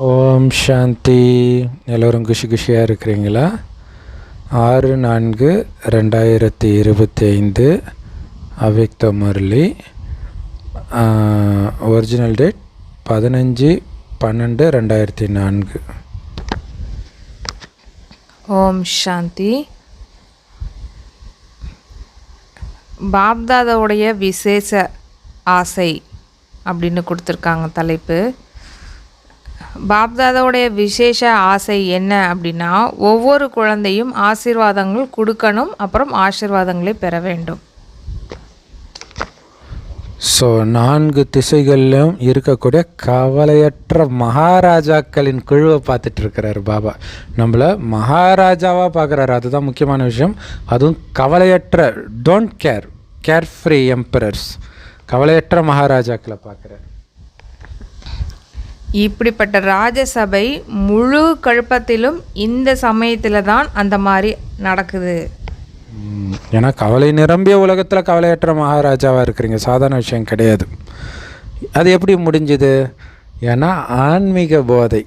ஓம் சாந்தி. எல்லோரும் குஷியாக இருக்கிறீங்களா? 6/4/2025 அவ்யக்த முரளி. Original date 15/12/2004. ஓம் சாந்தி. பாப்தாதாவுடைய விசேஷ ஆசை அப்படின்னு கொடுத்துருக்காங்க தலைப்பு. பாப்தாதாவுடைய விசேஷ ஆசை என்ன அப்படின்னா, ஒவ்வொரு குழந்தையும் ஆசீர்வாதங்கள் கொடுக்கணும், அப்புறம் ஆசீர்வாதங்களை பெற வேண்டும். ஸோ 4 திசைகளிலும் இருக்கக்கூடிய கவலையற்ற மகாராஜாக்களின் குழுவை பார்த்துட்டு இருக்கிறாரு பாபா. நம்மளை மகாராஜாவாக பார்க்குறாரு. அதுதான் முக்கியமான விஷயம். அதுவும் கவலையற்ற, டோன்ட் கேர் ஃப்ரீ எம்பரர்ஸ், கவலையற்ற மகாராஜாக்களை பார்க்குறாரு. இப்படிப்பட்ட ராஜசபை முழு கழுப்பத்திலும் இந்த சமயத்தில் தான் அந்த மாதிரி நடக்குது. ஏன்னா கவலை நிரம்பிய உலகத்தில் கவலையற்ற மகாராஜாவாக இருக்கிறீங்க, சாதாரண விஷயம் கிடையாது. அது எப்படி முடிஞ்சுது? ஏன்னா ஆன்மீக போதை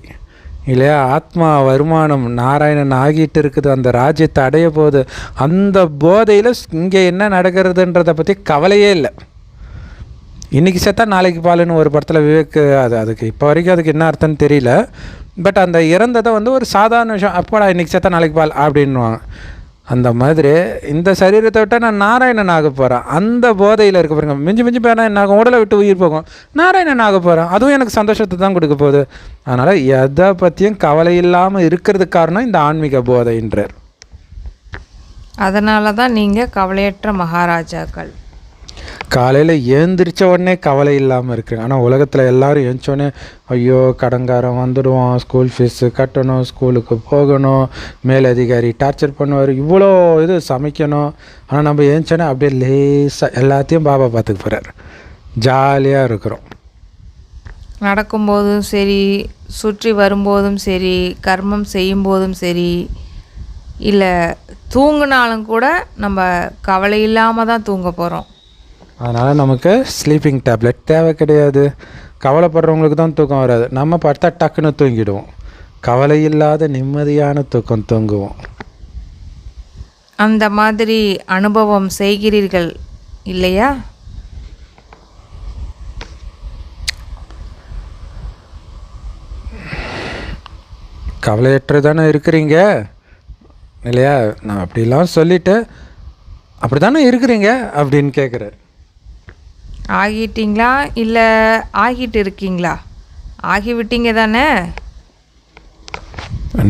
இல்லையா, ஆத்மா வருமானம் நாராயணன் ஆகிட்டு இருக்குது, அந்த ராஜ்யத்தை அடைய போகுது. அந்த போதையில் இங்கே என்ன நடக்கிறதுன்றதை பற்றி கவலையே இல்லை. இன்றைக்கி செத்தா நாளைக்கு பாலுன்னு ஒரு படத்தில் விவேக், அதுக்கு இப்போ வரைக்கும் அதுக்கு என்ன அர்த்தம்னு தெரியல. பட் அந்த இறந்ததை ஒரு சாதாரண விஷயம், அப்போடா இன்றைக்கி செத்தா நாளைக்கு பால் அப்படின்வாங்க. அந்த மாதிரி இந்த சரீரத்தை விட்டால் நான் நாராயணன் ஆக போகிறேன், அந்த போதையில் இருக்க பாருங்க. மிஞ்சி போனால் என்ன ஆகும்? உடலை விட்டு உயிர் போகும். நாராயணன் ஆக போகிறேன், அதுவும் எனக்கு சந்தோஷத்தை தான் கொடுக்க போகுது. அதனால் எதை பற்றியும் கவலை இல்லாமல் இருக்கிறதுக்கு காரணம் இந்த ஆன்மீக போதைன்றார். அதனால தான் நீங்கள் கவலையற்ற மகாராஜாக்கள். காலையில் ஏந்திரிச்ச உடனே கவலை இல்லாமல் இருக்குங்க. ஆனால் உலகத்தில் எல்லோரும் ஏந்திச்சோடனே ஐயோ கடங்காரம் வந்துடுவான், ஸ்கூல் ஃபீஸு கட்டணும், ஸ்கூலுக்கு போகணும், மேலதிகாரி டார்ச்சர் பண்ணுவார், இவ்வளோ இது சமைக்கணும். ஆனால் நம்ம ஏந்திச்சோடனே அப்படியே லேசாக எல்லாத்தையும் பாபா பார்த்துக்க போகிறார். ஜாலியாக இருக்கிறோம். நடக்கும்போதும் சரி, சுற்றி வரும்போதும் சரி, கர்மம் செய்யும்போதும் சரி, இல்லை தூங்கினாலும் கூட நம்ம கவலை இல்லாமல் தான் தூங்க போகிறோம். அதனால் நமக்கு ஸ்லீப்பிங் டேப்லெட் தேவை கிடையாது. கவலைப்படுறவங்களுக்கு தான் தூக்கம் வராது. நம்ம படுத்தா டக்குன்னு தூங்கிடுவோம். கவலை இல்லாத நிம்மதியான தூக்கம் தூங்குவோம். அந்த மாதிரி அனுபவம் செய்கிறீர்கள் இல்லையா? கவலையற்று தானே இருக்கிறீங்க இல்லையா? நான் அப்படிலாம் சொல்லிவிட்டு அப்படி தானே இருக்கிறீங்க அப்படின்னு கேட்குறாரு. ஆகிட்டீங்களா இல்லை ஆகிட்டு இருக்கீங்களா? ஆகிவிட்டீங்க தானே.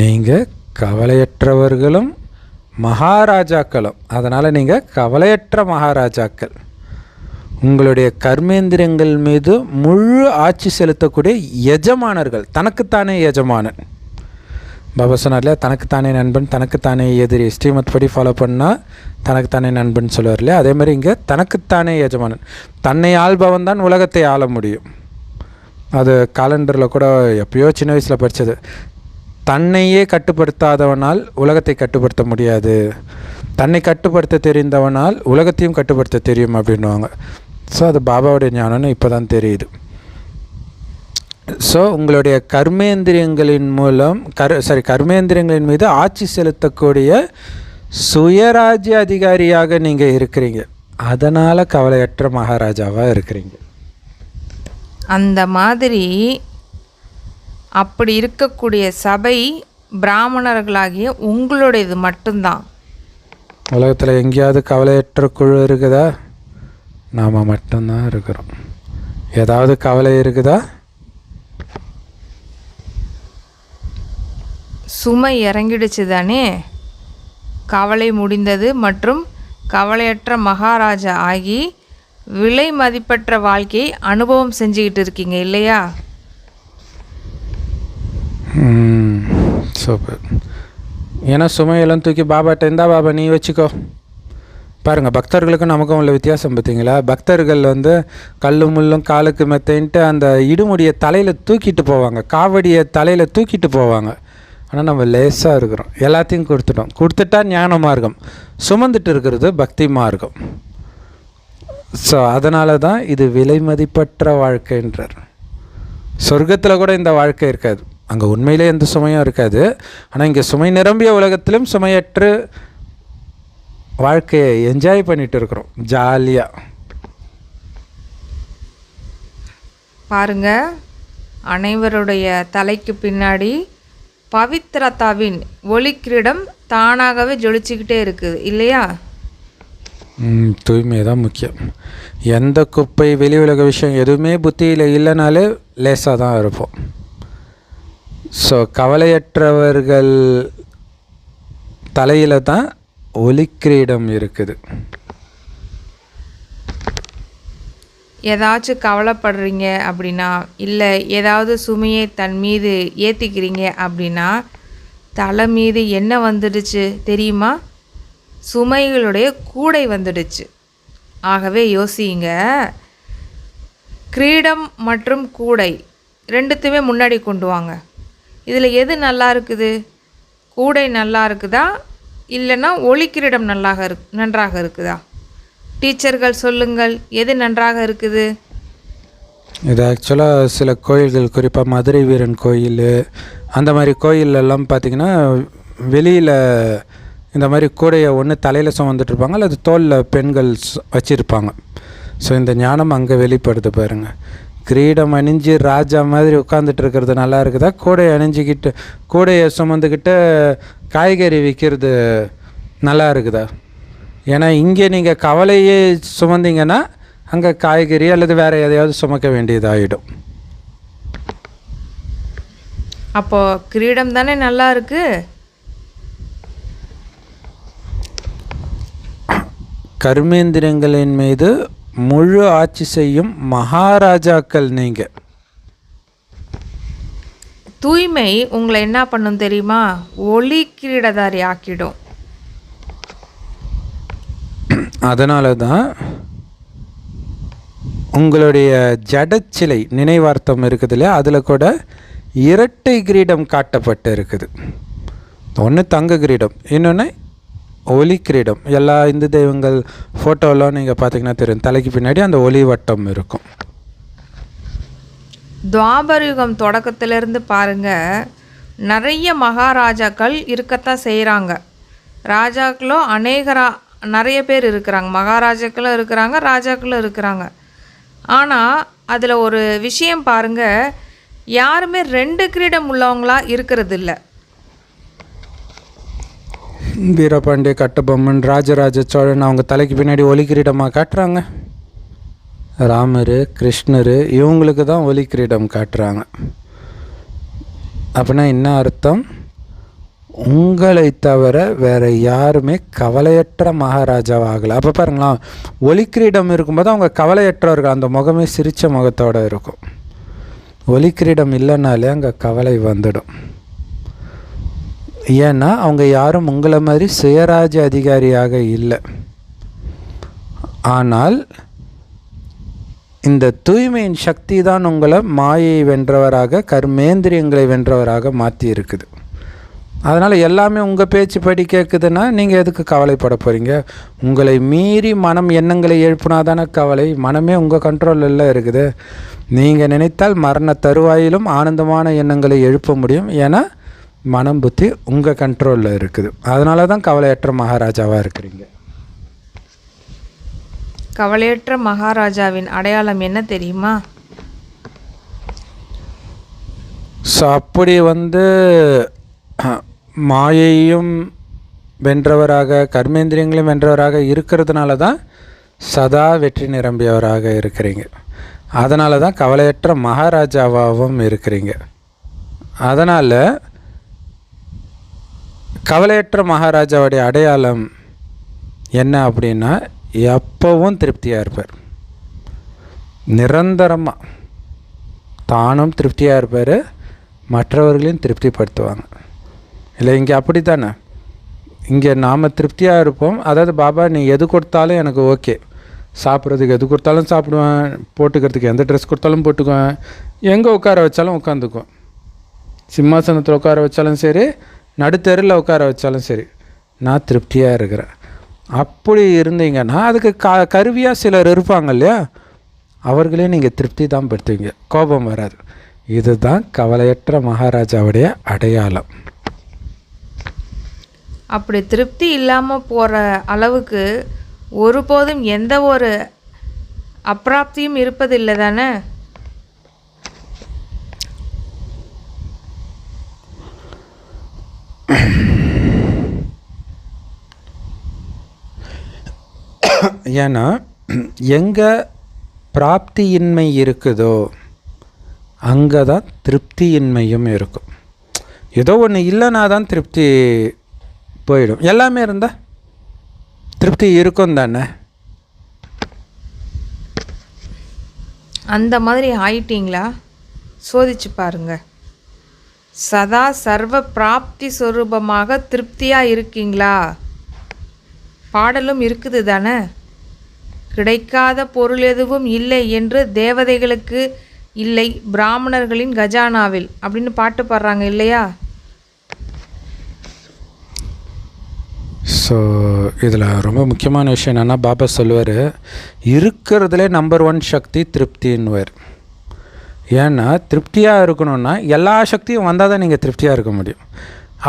நீங்கள் கவலையற்றவர்களும் மகாராஜாக்களும், அதனால் நீங்கள் கவலையற்ற மகாராஜாக்கள். உங்களுடைய கர்மேந்திரங்கள் மீது முழு ஆட்சி செலுத்தக்கூடிய எஜமானர்கள். தனக்குத்தானே எஜமானன். பாபா சொன்னார்ல, தனக்குத்தானே நண்பன் தனக்குத்தானே எதிரி. ஸ்ரீமத் படி ஃபாலோ பண்ணால் தனக்குத்தானே நண்பன் சொல்லுவார் இல்லையா? அதே மாதிரி இங்கே தனக்குத்தானே எஜமானன். தன்னை ஆள்பவன் தான் உலகத்தை ஆள முடியும். அது காலண்டரில் கூட எப்பயோ சின்ன வயசில் படித்தது. தன்னையே கட்டுப்படுத்தாதவனால் உலகத்தை கட்டுப்படுத்த முடியாது, தன்னை கட்டுப்படுத்த தெரிந்தவனால் உலகத்தையும் கட்டுப்படுத்த தெரியும் அப்படின்வாங்க. ஸோ அது பாபாவுடைய ஞானம்னு இப்போ தான் தெரியுது. ஸோ உங்களுடைய கர்மேந்திரியங்களின் மூலம் கர்மேந்திரியங்களின் மீது ஆட்சி செலுத்தக்கூடிய சுயராஜ்ய அதிகாரியாக நீங்கள் இருக்கிறீங்க. அதனால் கவலையற்ற மகாராஜாவாக இருக்கிறீங்க. அந்த மாதிரி அப்படி இருக்கக்கூடிய சபை பிராமணர்களாகிய உங்களுடையது மட்டும்தான். உலகத்தில் எங்கேயாவது கவலையற்ற குழு இருக்குதா? நாம் மட்டும்தான் இருக்கிறோம். ஏதாவது கவலை இருக்குதா? சுமை இறங்கிடுச்சு தானே. கவலை முடிந்தது மற்றும் கவலையற்ற மகாராஜா ஆகி விலை மதிப்பற்ற வாழ்க்கையை அனுபவம் செஞ்சுக்கிட்டு இருக்கீங்க இல்லையா? சூப்பர். ஏன்னா சுமையெல்லாம் தூக்கி பாபாட்ட இருந்தா, பாபா நீ வச்சுக்கோ. பாருங்கள், பக்தர்களுக்கும் நமக்கும் உள்ள வித்தியாசம் பார்த்தீங்களா? பக்தர்கள் கல் முள்ளும் காலுக்கு மெத்தைன்ட்டு அந்த இடுமுடியை தலையில் தூக்கிட்டு போவாங்க, காவடியை தலையில் தூக்கிட்டு போவாங்க. ஆனால் நம்ம லேசாக இருக்கிறோம், எல்லாத்தையும் கொடுத்துட்டா ஞான மார்க்கம், சுமந்துட்டு இருக்கிறது பக்தி மார்க்கம். ஸோ அதனால தான் இது விலை மதிப்பற்ற வாழ்க்கைன்றார். சொர்க்கத்தில் கூட இந்த வாழ்க்கை இருக்காது. அங்கே உண்மையிலே எந்த சுமையும் இருக்காது. ஆனால் இங்கே சுமை நிரம்பிய உலகத்திலும் சுமையற்று வாழ்க்கையை என்ஜாய் பண்ணிட்டு இருக்கிறோம் ஜாலியாக. பாருங்க, அனைவருடைய தலைக்கு பின்னாடி பவித்ரதாவின் ஒளிக்கிரீடம் தானாகவே ஜொலிச்சுக்கிட்டே இருக்குது இல்லையா? தூய்மை தான் முக்கியம். எந்த குப்பை வெளி உலக விஷயம் எதுவுமே புத்தியில் இல்லைனாலே லேசாக தான் இருப்போம். ஸோ கவலையற்றவர்கள் தலையில் தான் ஒளிக்கிரீடம் இருக்குது. ஏதாச்சும் கவலைப்படுறீங்க அப்படின்னா, இல்லை ஏதாவது சுமையை தன் மீது ஏற்றிக்கிறீங்க அப்படின்னா, தலை மீது என்ன வந்துடுச்சு தெரியுமா? சுமைகளுடைய கூடை வந்துடுச்சு. ஆகவே யோசிங்க, கிரீடம் மற்றும் கூடை ரெண்டுத்தையுமே முன்னாடி கொண்டு வாங்க. இதில் எது நல்லா இருக்குது? கூடை நல்லா இருக்குதா, இல்லைன்னா ஒளிக்கிரீடம் நன்றாக இருக்குதா? டீச்சர்கள் சொல்லுங்கள், எது நன்றாக இருக்குது? இது ஆக்சுவலாக சில கோயில்கள், குறிப்பாக மதுரை வீரன் கோயில், அந்த மாதிரி கோயிலெல்லாம் பார்த்திங்கன்னா வெளியில் இந்த மாதிரி கூடையை ஒன்று தலையில் சுமந்துட்டுருப்பாங்க, அல்லது தோளில் பெண்கள் வச்சுருப்பாங்க. ஸோ இந்த ஞானம் அங்கே வெளிப்படுது பாருங்கள். கிரீடம் அணிஞ்சு ராஜா மாதிரி உட்காந்துட்டு இருக்கிறது நல்லா இருக்குதா, கூடையை அணிஞ்சிக்கிட்டு கூடையை சுமந்துக்கிட்டு காய்கறி விற்கிறது நல்லா இருக்குதா? ஏன்னா இங்கே நீங்கள் கவலையே சுமந்தீங்கன்னா அங்கே காய்கறி அல்லது வேறு எதையாவது சுமக்க வேண்டியதாகிடும். அப்போது கிரீடம் தானே நல்லா இருக்குது. கர்மேந்திரங்களின் மீது முழு ஆட்சி செய்யும் மகாராஜாக்கள் நீங்கள். தூய்மை உங்களை என்ன பண்ணும் தெரியுமா? ஒளி கிரீடதாரி ஆக்கிடும். அதனால தான் உங்களுடைய ஜடச்சிலை நினைவார்த்தம் இருக்குது இல்லையா, அதில் கூட இரட்டை கிரீடம் காட்டப்பட்டு இருக்குது. ஒன்று தங்க கிரீடம், இன்னொன்று ஒளி கிரீடம். எல்லா இந்து தெய்வங்கள் ஃபோட்டோலாம் நீங்கள் பார்த்தீங்கன்னா தெரியும், தலைக்கு பின்னாடி அந்த ஒளி வட்டம் இருக்கும். துவாபர யுகம் தொடக்கத்திலிருந்து பாருங்கள், நிறைய மகாராஜாக்கள் இருக்கத்தான் செய்கிறாங்க. ராஜாக்களும் நிறைய பேர் இருக்கிறாங்க, மகாராஜாக்களும் இருக்கிறாங்க, ராஜாக்களும் இருக்கிறாங்க. ஆனால் அதில் ஒரு விஷயம் பாருங்கள், யாருமே 2 கிரீடம் உள்ளவங்களாக இருக்கிறது இல்லை. வீரபாண்டிய கட்டபொம்மன், ராஜராஜ சோழன் அவங்க தலைக்கு பின்னாடி ஒளி கிரீடமாக காட்டுறாங்க. ராமர், கிருஷ்ணர் இவங்களுக்கு தான் ஒளி கிரீடம் காட்டுறாங்க. அப்படின்னா என்ன அர்த்தம்? உங்களை தவிர வேறு யாருமே கவலையற்ற மகாராஜாவாகலை. அப்போ பாருங்களா, ஒளி கிரீடம் இருக்கும்போது அவங்க கவலையற்றவர்கள், அந்த முகமே சிரித்த முகத்தோடு இருக்கும். ஒளி கிரீடம் இல்லைனாலே அங்கே கவலை வந்துடும். ஏன்னா அவங்க யாரும் உங்களை மாதிரி சுயராஜ அதிகாரியாக இல்லை. ஆனால் இந்த தூய்மையின் சக்தி தான் உங்களை மாயை வென்றவராக, கர்மேந்திரியங்களை வென்றவராக மாற்றி இருக்குது. அதனால் எல்லாமே உங்கள் பேச்சு படி கேட்குதுன்னா நீங்கள் எதுக்கு கவலைப்பட போகிறீங்க? உங்களை மீறி மனம் எண்ணங்களை எழுப்புனா தானே கவலை. மனமே உங்கள் கண்ட்ரோலில் இருக்குது. நீங்கள் நினைத்தால் மரண தருவாயிலும் ஆனந்தமான எண்ணங்களை எழுப்ப முடியும். ஏன்னா மனம் புத்தி உங்கள் கண்ட்ரோலில் இருக்குது. அதனால தான் கவலையற்ற மகாராஜாவாக இருக்கிறீங்க. கவலையற்ற மகாராஜாவின் அடையாளம் என்ன தெரியுமா? ஸோ அப்படி மாயையும் வென்றவராக, கர்மேந்திரியங்களையும் வென்றவராக இருக்கிறதுனால தான் சதா வெற்றி நிரம்பியவராக இருக்கிறீங்க. அதனால தான் கவலையற்ற மகாராஜாவாகவும் இருக்கிறீங்க. அதனால் கவலையற்ற மகாராஜாவுடைய அடையாளம் என்ன அப்படின்னா, எப்பவும் திருப்தியாக இருப்பார். நிரந்தரமாக தானும் திருப்தியாக இருப்பார், மற்றவர்களையும் திருப்திப்படுத்துவாங்க. இல்லை இங்கே அப்படி தானே, இங்கே நாம் திருப்தியாக இருப்போம். அதாவது பாபா நீ எது கொடுத்தாலும் எனக்கு ஓகே, சாப்பிட்றதுக்கு எது கொடுத்தாலும் சாப்பிடுவேன், போட்டுக்கிறதுக்கு எந்த ட்ரெஸ் கொடுத்தாலும் போட்டுக்குவேன், எங்கே உட்கார வச்சாலும் உட்காந்துக்குவேன், சிம்மாசனத்தில் உட்கார வச்சாலும் சரி, நடுத்தெருவில் உட்கார வச்சாலும் சரி, நான் திருப்தியாக இருக்கிறேன். அப்படி இருந்தீங்கன்னா அதுக்கு கருவியாக சிலர் இருப்பாங்க இல்லையா, அவர்களே நீங்கள் திருப்தி தான் படுத்துவீங்க, கோபம் வராது. இதுதான் கவலையற்ற மகாராஜாவுடைய அடையாளம். அப்படி திருப்தி இல்லாமல் போகிற அளவுக்கு ஒருபோதும் எந்த ஒரு அப்பிராப்தியும் இருப்பதில்லை தானே? ஏன்னா எங்கே பிராப்தியின்மை இருக்குதோ அங்கே தான் திருப்தியின்மையும் இருக்கும். ஏதோ ஒன்று இல்லைனா தான் திருப்தி போயிடும். எல்லாமே இருந்தால் திருப்தி இருக்கும் தானே? அந்த மாதிரி ஆயிட்டீங்களா? சோதிச்சு பாருங்க. சதா சர்வ பிராப்தி சொரூபமாக திருப்தியாக இருக்கீங்களா? பாடலும் இருக்குது தானே, கிடைக்காத பொருள் எதுவும் இல்லை என்று தேவதைகளுக்கு இல்லை பிராமணர்களின் கஜானாவில் அப்படின்னு பாட்டு பாடுறாங்க இல்லையா? ஸோ இதில் ரொம்ப முக்கியமான விஷயம் என்னென்னா, பாபா சொல்லுவார், இருக்கிறதுலே நம்பர் 1 சக்தி திருப்தின்னுவார். ஏன்னா திருப்தியாக இருக்கணும்னா எல்லா சக்தியும் வந்தால் தான் நீங்கள் திருப்தியாக இருக்க முடியும்.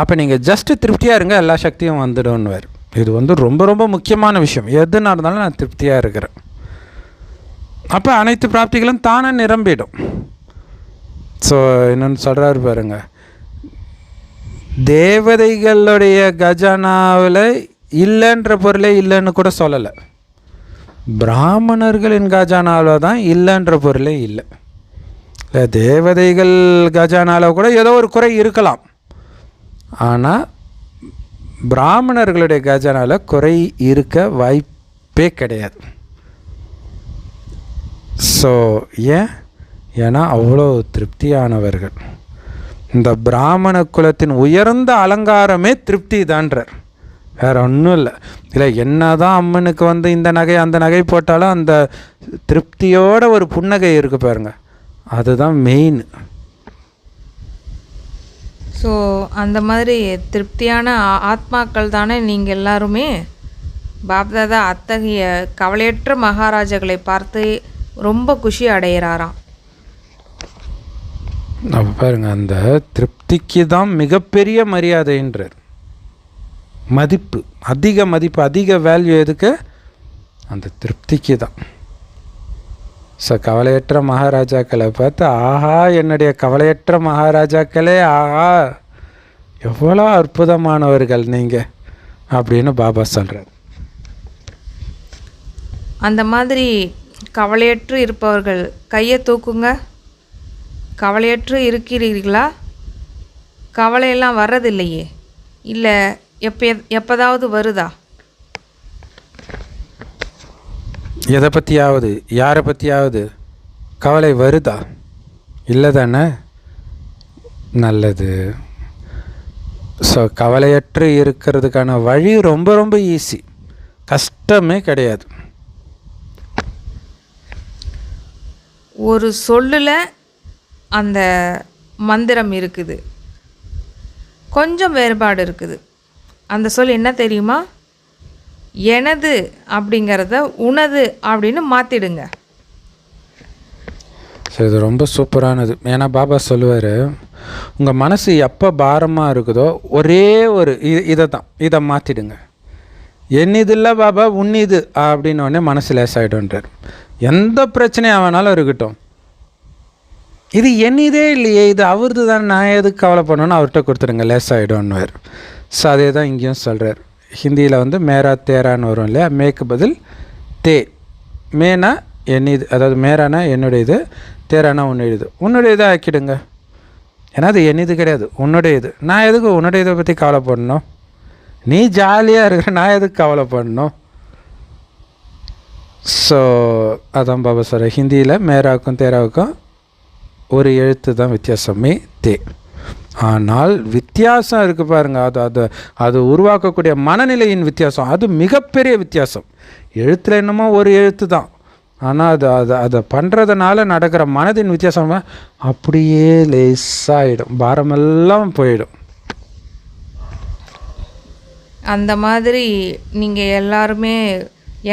அப்போ நீங்கள் ஜஸ்ட்டு திருப்தியாக இருங்க, எல்லா சக்தியும் வந்துடும்னுவார். இது ரொம்ப ரொம்ப முக்கியமான விஷயம். எது நடந்தாலும் நான் திருப்தியாக இருக்கிறேன், அப்போ அனைத்து பிராப்திகளும் தானே நிரம்பிடும். ஸோ இன்னொன்று சொல்கிறாரு பாருங்க, தேவதைகளுடைய கஜானாவில் இல்லைன்ற பொருளே இல்லைன்னு கூட சொல்லலை, பிராமணர்களின் கஜானாவில் தான் இல்லைன்ற பொருளே இல்லை. இல்லை, தேவதைகள் கஜானாவில் கூட ஏதோ ஒரு குறை இருக்கலாம், ஆனால் பிராமணர்களுடைய கஜானாவில் குறை இருக்க வாய்ப்பே கிடையாது. ஸோ ஏன்னா அவ்வளோ திருப்தியானவர்கள். இந்த பிராமண குலத்தின் உயர்ந்த அலங்காரமே திருப்தி தான்றார், வேறு ஒன்றும் இல்லை. இல்லை என்ன தான் அம்மனுக்கு இந்த நகை அந்த நகை போட்டாலும் அந்த திருப்தியோட ஒரு புன்னகை இருக்குது பாருங்க, அதுதான் மெயின். ஸோ அந்த மாதிரி திருப்தியான ஆத்மாக்கள் தானே நீங்கள் எல்லாருமே. பாப்தாதா அத்தகைய கவலையற்ற மகாராஜாக்களை பார்த்து ரொம்ப குஷி அடைகிறாராம். அப்போ பாருங்க, அந்த திருப்திக்கு தான் மிகப்பெரிய மரியாதைன்றார். மதிப்பு, அதிக மதிப்பு, அதிக வேல்யூ எதுக்கு? அந்த திருப்திக்கு தான். ஸோ கவலையற்ற மகாராஜாக்களை பார்த்து, ஆஹா என்னுடைய கவலையற்ற மகாராஜாக்களே, ஆஹா எவ்வளோ அற்புதமானவர்கள் நீங்கள் அப்படின்னு பாபா சொல்கிறார். அந்த மாதிரி கவலையற்று இருப்பவர்கள் கையை தூக்குங்க. கவலையற்று இருக்கிறீர்களா? கவலையெல்லாம் வர்றதில்லையே, இல்லை எப்போதாவது வருதா? எதை பற்றியாவது யாரை பற்றியாவது கவலை வருதா? இல்லை தானே? நல்லது. ஸோ கவலையற்று இருக்கிறதுக்கான வழி ரொம்ப ரொம்ப ஈஸி, கஷ்டமே கிடையாது. ஒரு சொல்லில் அந்த மந்திரம் இருக்குது, கொஞ்சம் வேறுபாடு இருக்குது. அந்த சொல் என்ன தெரியுமா? எனது அப்படிங்கிறத உனது அப்படின்னு மாற்றிடுங்க. சரி, இது ரொம்ப சூப்பரானது. ஏன்னா பாபா சொல்லுவார், உங்கள் மனசு எப்போ பாரமாக இருக்குதோ ஒரே ஒரு இதை மாற்றிடுங்க. என்னது இல்லை பாபா உன்னிது அப்படின்னு உடனே மனசு லேசாகிடும்ன்றார். எந்த பிரச்சனையாக வேணாலும் இருக்கட்டும், இது என்னதே இல்லையே, இது அவரது தான், நான் எதுக்கு கவலை பண்ணணும்னு அவர்கிட்ட கொடுத்துருங்க, லேசாகிடும்னுவார். ஸோ அதே தான் இங்கேயும் சொல்கிறார். ஹிந்தியில் மேரா தேரான்னு வரும் இல்லையா, மேக்கு பதில் தே. மேனா என்னது, அதாவது மேரானா என்னுடையது, தேரானா உன்னுடையது. உன்னுடையதை ஆக்கிடுங்க, ஏன்னா அது என்னது கிடையாது, உன்னுடையது. நான் எதுக்கு உன்னுடையதை பற்றி கவலைப்படணும்? நீ ஜாலியாக இருக்கிற, நான் எதுக்கு கவலைப்படணும்? ஸோ அதான் பாபா சொல்கிற, ஹிந்தியில் மேராவுக்கும் தேராவுக்கும் ஒரு எழுத்து தான் வித்தியாசமே, தே. ஆனால் வித்தியாசம் இருக்குது பாருங்கள், அது உருவாக்கக்கூடிய மனநிலையின் வித்தியாசம், அது மிகப்பெரிய வித்தியாசம். எழுத்தில் என்னமோ ஒரு எழுத்து தான், ஆனால் அதை பண்ணுறதுனால நடக்கிற மனதின் வித்தியாசம் அப்படியே லேசாகிடும், பாரமெல்லாம் போயிடும். அந்த மாதிரி நீங்கள் எல்லாருமே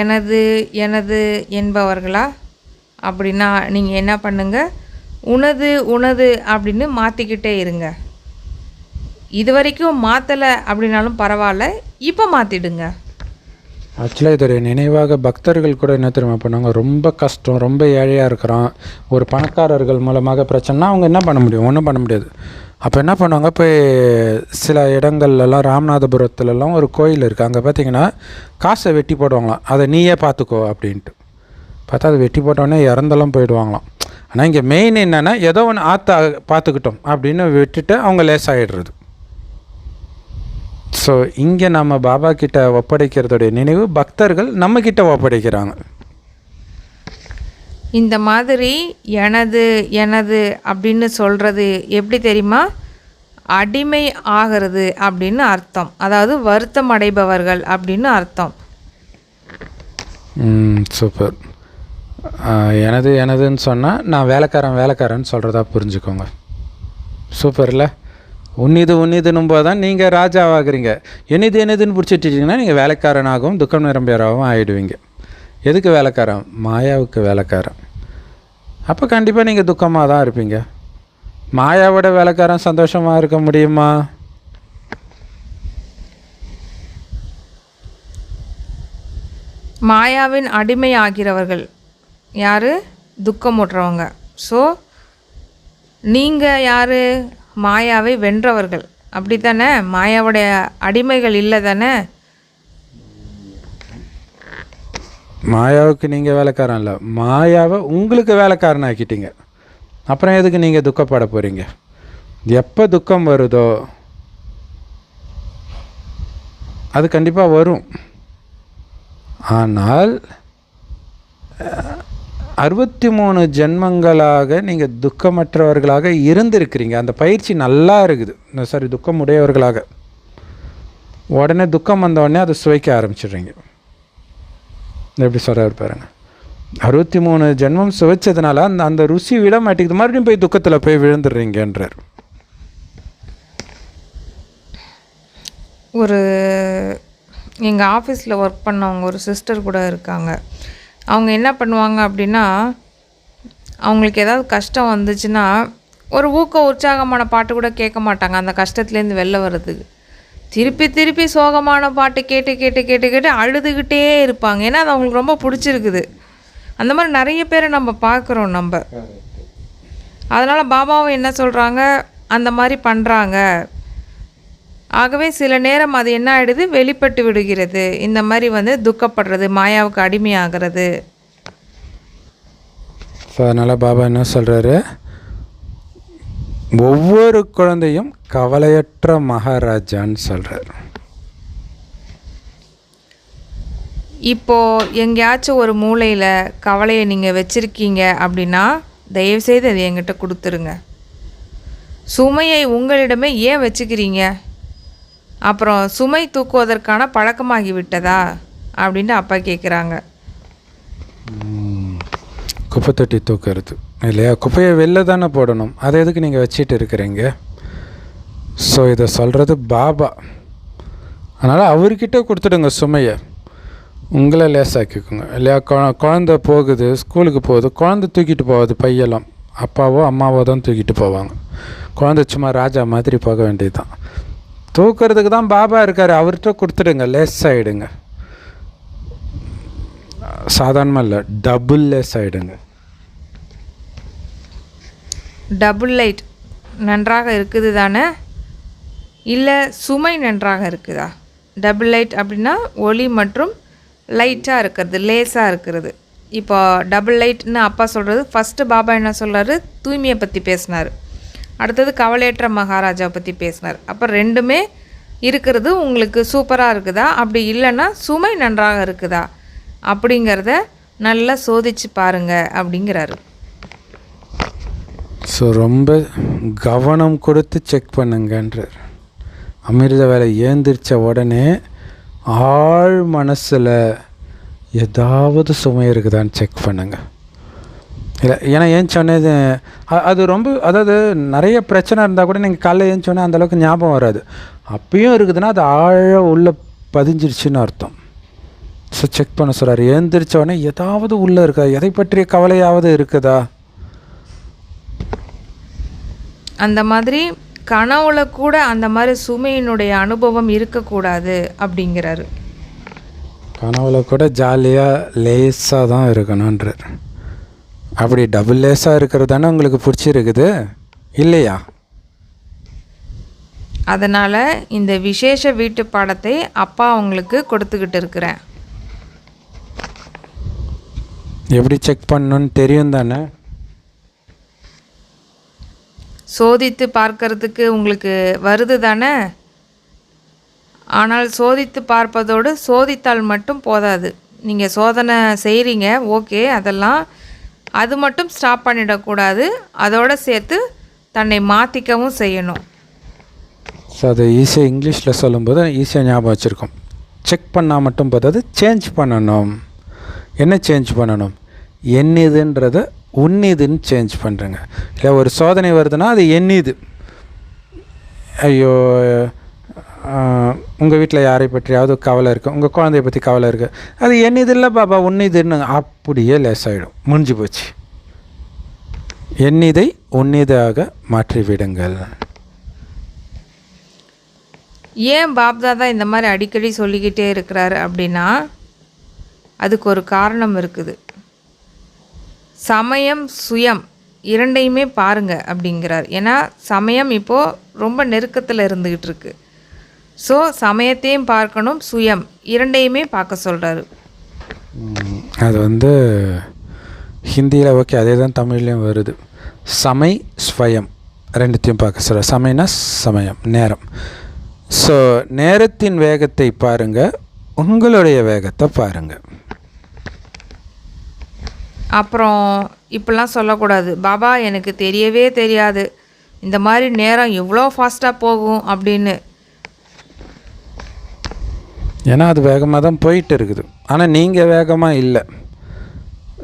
எனது எனது என்பவர்களா? அப்படின்னா நீங்கள் என்ன பண்ணுங்கள், உனது உனது அப்படின்னு மாற்றிக்கிட்டே இருங்க. இது வரைக்கும் மாற்றலை அப்படின்னாலும் பரவாயில்ல, இப்போ மாற்றிடுங்க. ஆக்சுவலாக இதோடைய நினைவாக பக்தர்கள் கூட என்ன தெரியுமா பண்ணுவாங்க, ரொம்ப கஷ்டம், ரொம்ப ஏழையாக இருக்கிறான், ஒரு பணக்காரர்கள் மூலமாக பிரச்சனைனா அவங்க என்ன பண்ண முடியும், ஒன்றும் பண்ண முடியாது. அப்போ என்ன பண்ணுவாங்க, போய் சில இடங்கள்லாம் ராமநாதபுரத்துலலாம் ஒரு கோயில் இருக்குது, அங்கே பார்த்தீங்கன்னா காசை வெட்டி போடுவாங்களாம், அதை நீயே பார்த்துக்கோ அப்படின்ட்டு. பார்த்தா அதை வெட்டி போட்டோடனே இறந்தெல்லாம் போயிடுவாங்களாம். ஆனால் இங்கே மெயின் என்னென்னா ஏதோ ஒன்று பார்த்துக்கிட்டோம் அப்படின்னு விட்டுட்டு அவங்க லேசாகிடுறது. ஸோ இங்கே நம்ம பாபா கிட்ட ஒப்படைக்கிறதுடைய நினைவு பக்தர்கள் நம்மக்கிட்ட ஒப்படைக்கிறாங்க. இந்த மாதிரி எனது எனது அப்படின்னு சொல்கிறது எப்படி தெரியுமா, அடிமை ஆகிறது அப்படின்னு அர்த்தம். அதாவது வருத்தம் அடைபவர்கள் அப்படின்னு அர்த்தம். சூப்பர். எனது எனதுன்னு சொன்னால் நான் வேலைக்காரன்னு சொல்கிறதா புரிஞ்சுக்கோங்க. சூப்பரில். உன்னிதுன்னும் போது தான் நீங்கள் ராஜாவாகிறீங்க. என்னதுன்னு பிடிச்சிட்டிங்கன்னா நீங்கள் வேலைக்காரனாகவும் துக்கம் நிரம்பியராகவும் ஆகிடுவீங்க. எதுக்கு வேலைக்காரன்? மாயாவுக்கு வேலைக்காரன். அப்போ கண்டிப்பாக நீங்கள் துக்கமாக தான் இருப்பீங்க. மாயாவோட வேலைக்காரன் சந்தோஷமாக இருக்க முடியுமா? மாயாவின் அடிமை ஆகிறவர்கள் யார்? துக்கமுற்றவங்க. ஸோ நீங்கள் யார்? மாயாவை வென்றவர்கள். அப்படி தானே? மாயாவுடைய அடிமைகள் இல்லை தானே? மாயாவுக்கு நீங்கள் வேலைக்காரன் இல்லை, மாயாவை உங்களுக்கு வேலைக்காரன் ஆக்கிட்டீங்க. அப்புறம் எதுக்கு நீங்கள் துக்கப்பட போகிறீங்க? எப்போ துக்கம் வருதோ அது கண்டிப்பாக வரும். ஆனால் 63 ஜென்மங்களாக நீங்கள் துக்கமற்றவர்களாக இருந்திருக்கிறீங்க. அந்த பயிற்சி நல்லா இருக்குது. துக்கம் உடையவர்களாக. உடனே துக்கம் வந்தவுடனே அதை சுவைக்க ஆரம்பிச்சிடுறீங்க. எப்படி சொல்கிறார் பாருங்க. 63 ஜென்மம் சுவைச்சதுனால அந்த ருசி விட மாட்டேங்குது, மறுபடியும் போய் துக்கத்தில் போய் விழுந்துடுறீங்கன்றார். ஒரு எங்கள் ஆஃபீஸில் ஒர்க் பண்ணவங்க ஒரு சிஸ்டர் கூட இருக்காங்க. அவங்க என்ன பண்ணுவாங்க அப்படின்னா, அவங்களுக்கு ஏதாவது கஷ்டம் வந்துச்சுன்னா ஒரு உற்சாகமான பாட்டு கூட கேட்க மாட்டாங்க. அந்த கஷ்டத்துலேருந்து வெளில வர்றதுக்கு திருப்பி சோகமான பாட்டு கேட்டு அழுதுகிட்டே இருப்பாங்க. ஏன்னா அது அவங்களுக்கு ரொம்ப பிடிச்சிருக்குது. அந்த மாதிரி நிறைய பேரை நம்ம பார்க்குறோம் நம்ம. அதனால் பாபாவும் என்ன சொல்கிறாங்க, அந்த மாதிரி பண்ணுறாங்க. ஆகவே சில நேரம் அது என்ன ஆகிடுது, வெளிப்பட்டு விடுகிறது. இந்த மாதிரி துக்கப்படுறது, மாயாவுக்கு அடிமையாகிறது. ஸோ அதனால் பாபா என்ன சொல்கிறாரு, ஒவ்வொரு குழந்தையும் கவலையற்ற மகாராஜான்னு சொல்கிறார். இப்போது எங்கேயாச்சும் ஒரு மூலையில் கவலையை நீங்கள் வச்சுருக்கீங்க அப்படின்னா தயவுசெய்து அதை என்கிட்ட கொடுத்துருங்க. சுமையை உங்களிடமே ஏன் வச்சுக்கிறீங்க? அப்புறம் சுமை தூக்குவதற்கான பழக்கமாகி விட்டதா அப்படின்னு அப்பா கேட்குறாங்க. குப்பை தொட்டி தூக்கிறது இல்லையா? குப்பையை வெளில தானே போடணும், அதை எதுக்கு நீங்கள் வச்சிட்டு இருக்கிறீங்க? ஸோ இதை சொல்கிறது பாபா. அதனால் அவர்கிட்ட கொடுத்துடுங்க சுமையை, உங்களை லேசாக்கிக்கோங்க இல்லையா? குழந்த போகுது, ஸ்கூலுக்கு போகுது, குழந்தை தூக்கிட்டு போகாது பையெல்லாம், அப்பாவோ அம்மாவோ தான் தூக்கிட்டு போவாங்க. குழந்தை சும்மா ராஜா மாதிரி போக வேண்டியது தான். தூக்கிறதுக்கு தான் பாபா இருக்கார், அவர்கிட்ட கொடுத்துடுங்க, லேஸ் ஆகிடுங்க. சாதாரணமாக இல்லை, டபுள் லேஸ் ஆகிடுங்க. டபுள் லைட் நன்றாக இருக்குது தானே? இல்லை சுமை நன்றாக இருக்குதா? டபுள் லைட் அப்படின்னா ஒளி மற்றும் லைட்டாக இருக்கிறது, லேஸாக இருக்கிறது. இப்போ டபுள் லைட்னு அப்பா சொல்கிறது. ஃபஸ்ட்டு பாபா என்ன சொல்கிறாரு, தூய்மையை பற்றி பேசினார். அடுத்தது கவலையற்ற மகாராஜாவை பற்றி பேசினார். அப்போ ரெண்டுமே இருக்கிறது உங்களுக்கு சூப்பராக இருக்குதா? அப்படி இல்லைன்னா சுமை நன்றாக இருக்குதா அப்படிங்கிறத நல்லா சோதிச்சு பாருங்க அப்படிங்கிறாரு. ஸோ ரொம்ப கவனம் கொடுத்து செக் பண்ணுங்கன்றார். அமிர்த வேலை ஏந்திரிச்ச உடனே ஆழ் மனசில் ஏதாவது சுமை இருக்குதான்னு செக் பண்ணுங்கள். இல்லை, ஏன்னா ஏன் சொன்னது அது ரொம்ப, அதாவது நிறைய பிரச்சனை இருந்தால் கூட நீங்கள் காலைல ஏன் சொன்னால் அந்தளவுக்கு ஞாபகம் வராது. அப்பயும் இருக்குதுன்னா அது ஆழ உள்ளே பதிஞ்சிருச்சுன்னு அர்த்தம். ஸோ செக் பண்ண சொல்கிறார். ஏந்திரிச்ச உடனே ஏதாவது உள்ளே இருக்கா, எதை பற்றிய கவலையாவது இருக்குதா? அந்த மாதிரி கனவுல கூட அந்த மாதிரி சுமையினுடைய அனுபவம் இருக்கக்கூடாது அப்படிங்கிறாரு. கனவுல கூட ஜாலியாக லேஸாக தான் இருக்கணுன்றார். அப்படி டபுள் லேஸாக இருக்கிறது தானே உங்களுக்கு பிடிச்சிருக்குது இல்லையா? அதனால் இந்த விசேஷ வீட்டு பாடத்தை அப்பா அவங்களுக்கு கொடுத்துக்கிட்டு இருக்கிறேன். எப்படி செக் பண்ணணுன்னு தெரியும் தானே? சோதித்து பார்க்கறதுக்கு உங்களுக்கு வருது தானே? ஆனால் சோதித்து பார்ப்பதோடு சோதித்தால் மட்டும் போதாது. நீங்கள் சோதனை செய்கிறீங்க, ஓகே, அதெல்லாம் அது மட்டும் ஸ்டாப் பண்ணிடக்கூடாது. அதோடு சேர்த்து தன்னை மாற்றிக்கவும் செய்யணும். ஸோ அது ஈஸியாக இங்கிலீஷில் சொல்லும்போது ஈஸியாக ஞாபகம் வச்சுருக்கோம். செக் பண்ணால் மட்டும் போதாது, சேஞ்ச் பண்ணணும். என்ன சேஞ்ச் பண்ணணும்? என்னதுன்றதை உன்னிதுன்னு சேஞ்ச் பண்ணுறேங்க. இல்லை ஒரு சோதனை வருதுன்னா அது என்னது. ஐயோ, உங்கள் வீட்டில் யாரை பற்றியாவது கவலை இருக்குது, உங்கள் குழந்தைய பற்றி கவலை இருக்குது, அது என்னது இல்லை பாபா உன்னிதுன்னு அப்படியே லேசாகிடும், முடிஞ்சு போச்சு. என்னிதை உன்னிதாக மாற்றிவிடுங்கள். ஏன் பாப்தாதா இந்த மாதிரி அடிக்கடி சொல்லிக்கிட்டே இருக்கிறாரு அப்படின்னா அதுக்கு ஒரு காரணம் இருக்குது. சமயம் சுயம் இரண்டையுமே பாருங்கள் அப்படிங்கிறார். ஏன்னா சமயம் இப்போது ரொம்ப நெருக்கத்தில் இருந்துக்கிட்டு இருக்கு. ஸோ சமயத்தையும் பார்க்கணும், சுயம் இரண்டையுமே பார்க்க சொல்கிறாரு. அது வந்து ஹிந்தியில் ஓகே, அதே தான் தமிழ்லேயும் வருது. சமை ஸ்வயம் ரெண்டுத்தையும் பார்க்க சொல்கிறார். சமைனா சமயம், நேரம். ஸோ நேரத்தின் வேகத்தை பாருங்கள், உங்களுடைய வேகத்தை பாருங்கள். அப்புறம் இப்படிலாம் சொல்லக்கூடாது, பாபா எனக்கு தெரியவே தெரியாது இந்த மாதிரி நேரம் எவ்வளோ ஃபாஸ்ட்டாக போகும் அப்படின்னு. ஏன்னா அது வேகமாக தான் போயிட்டு இருக்குது, ஆனால் நீங்கள் வேகமாக இல்லை.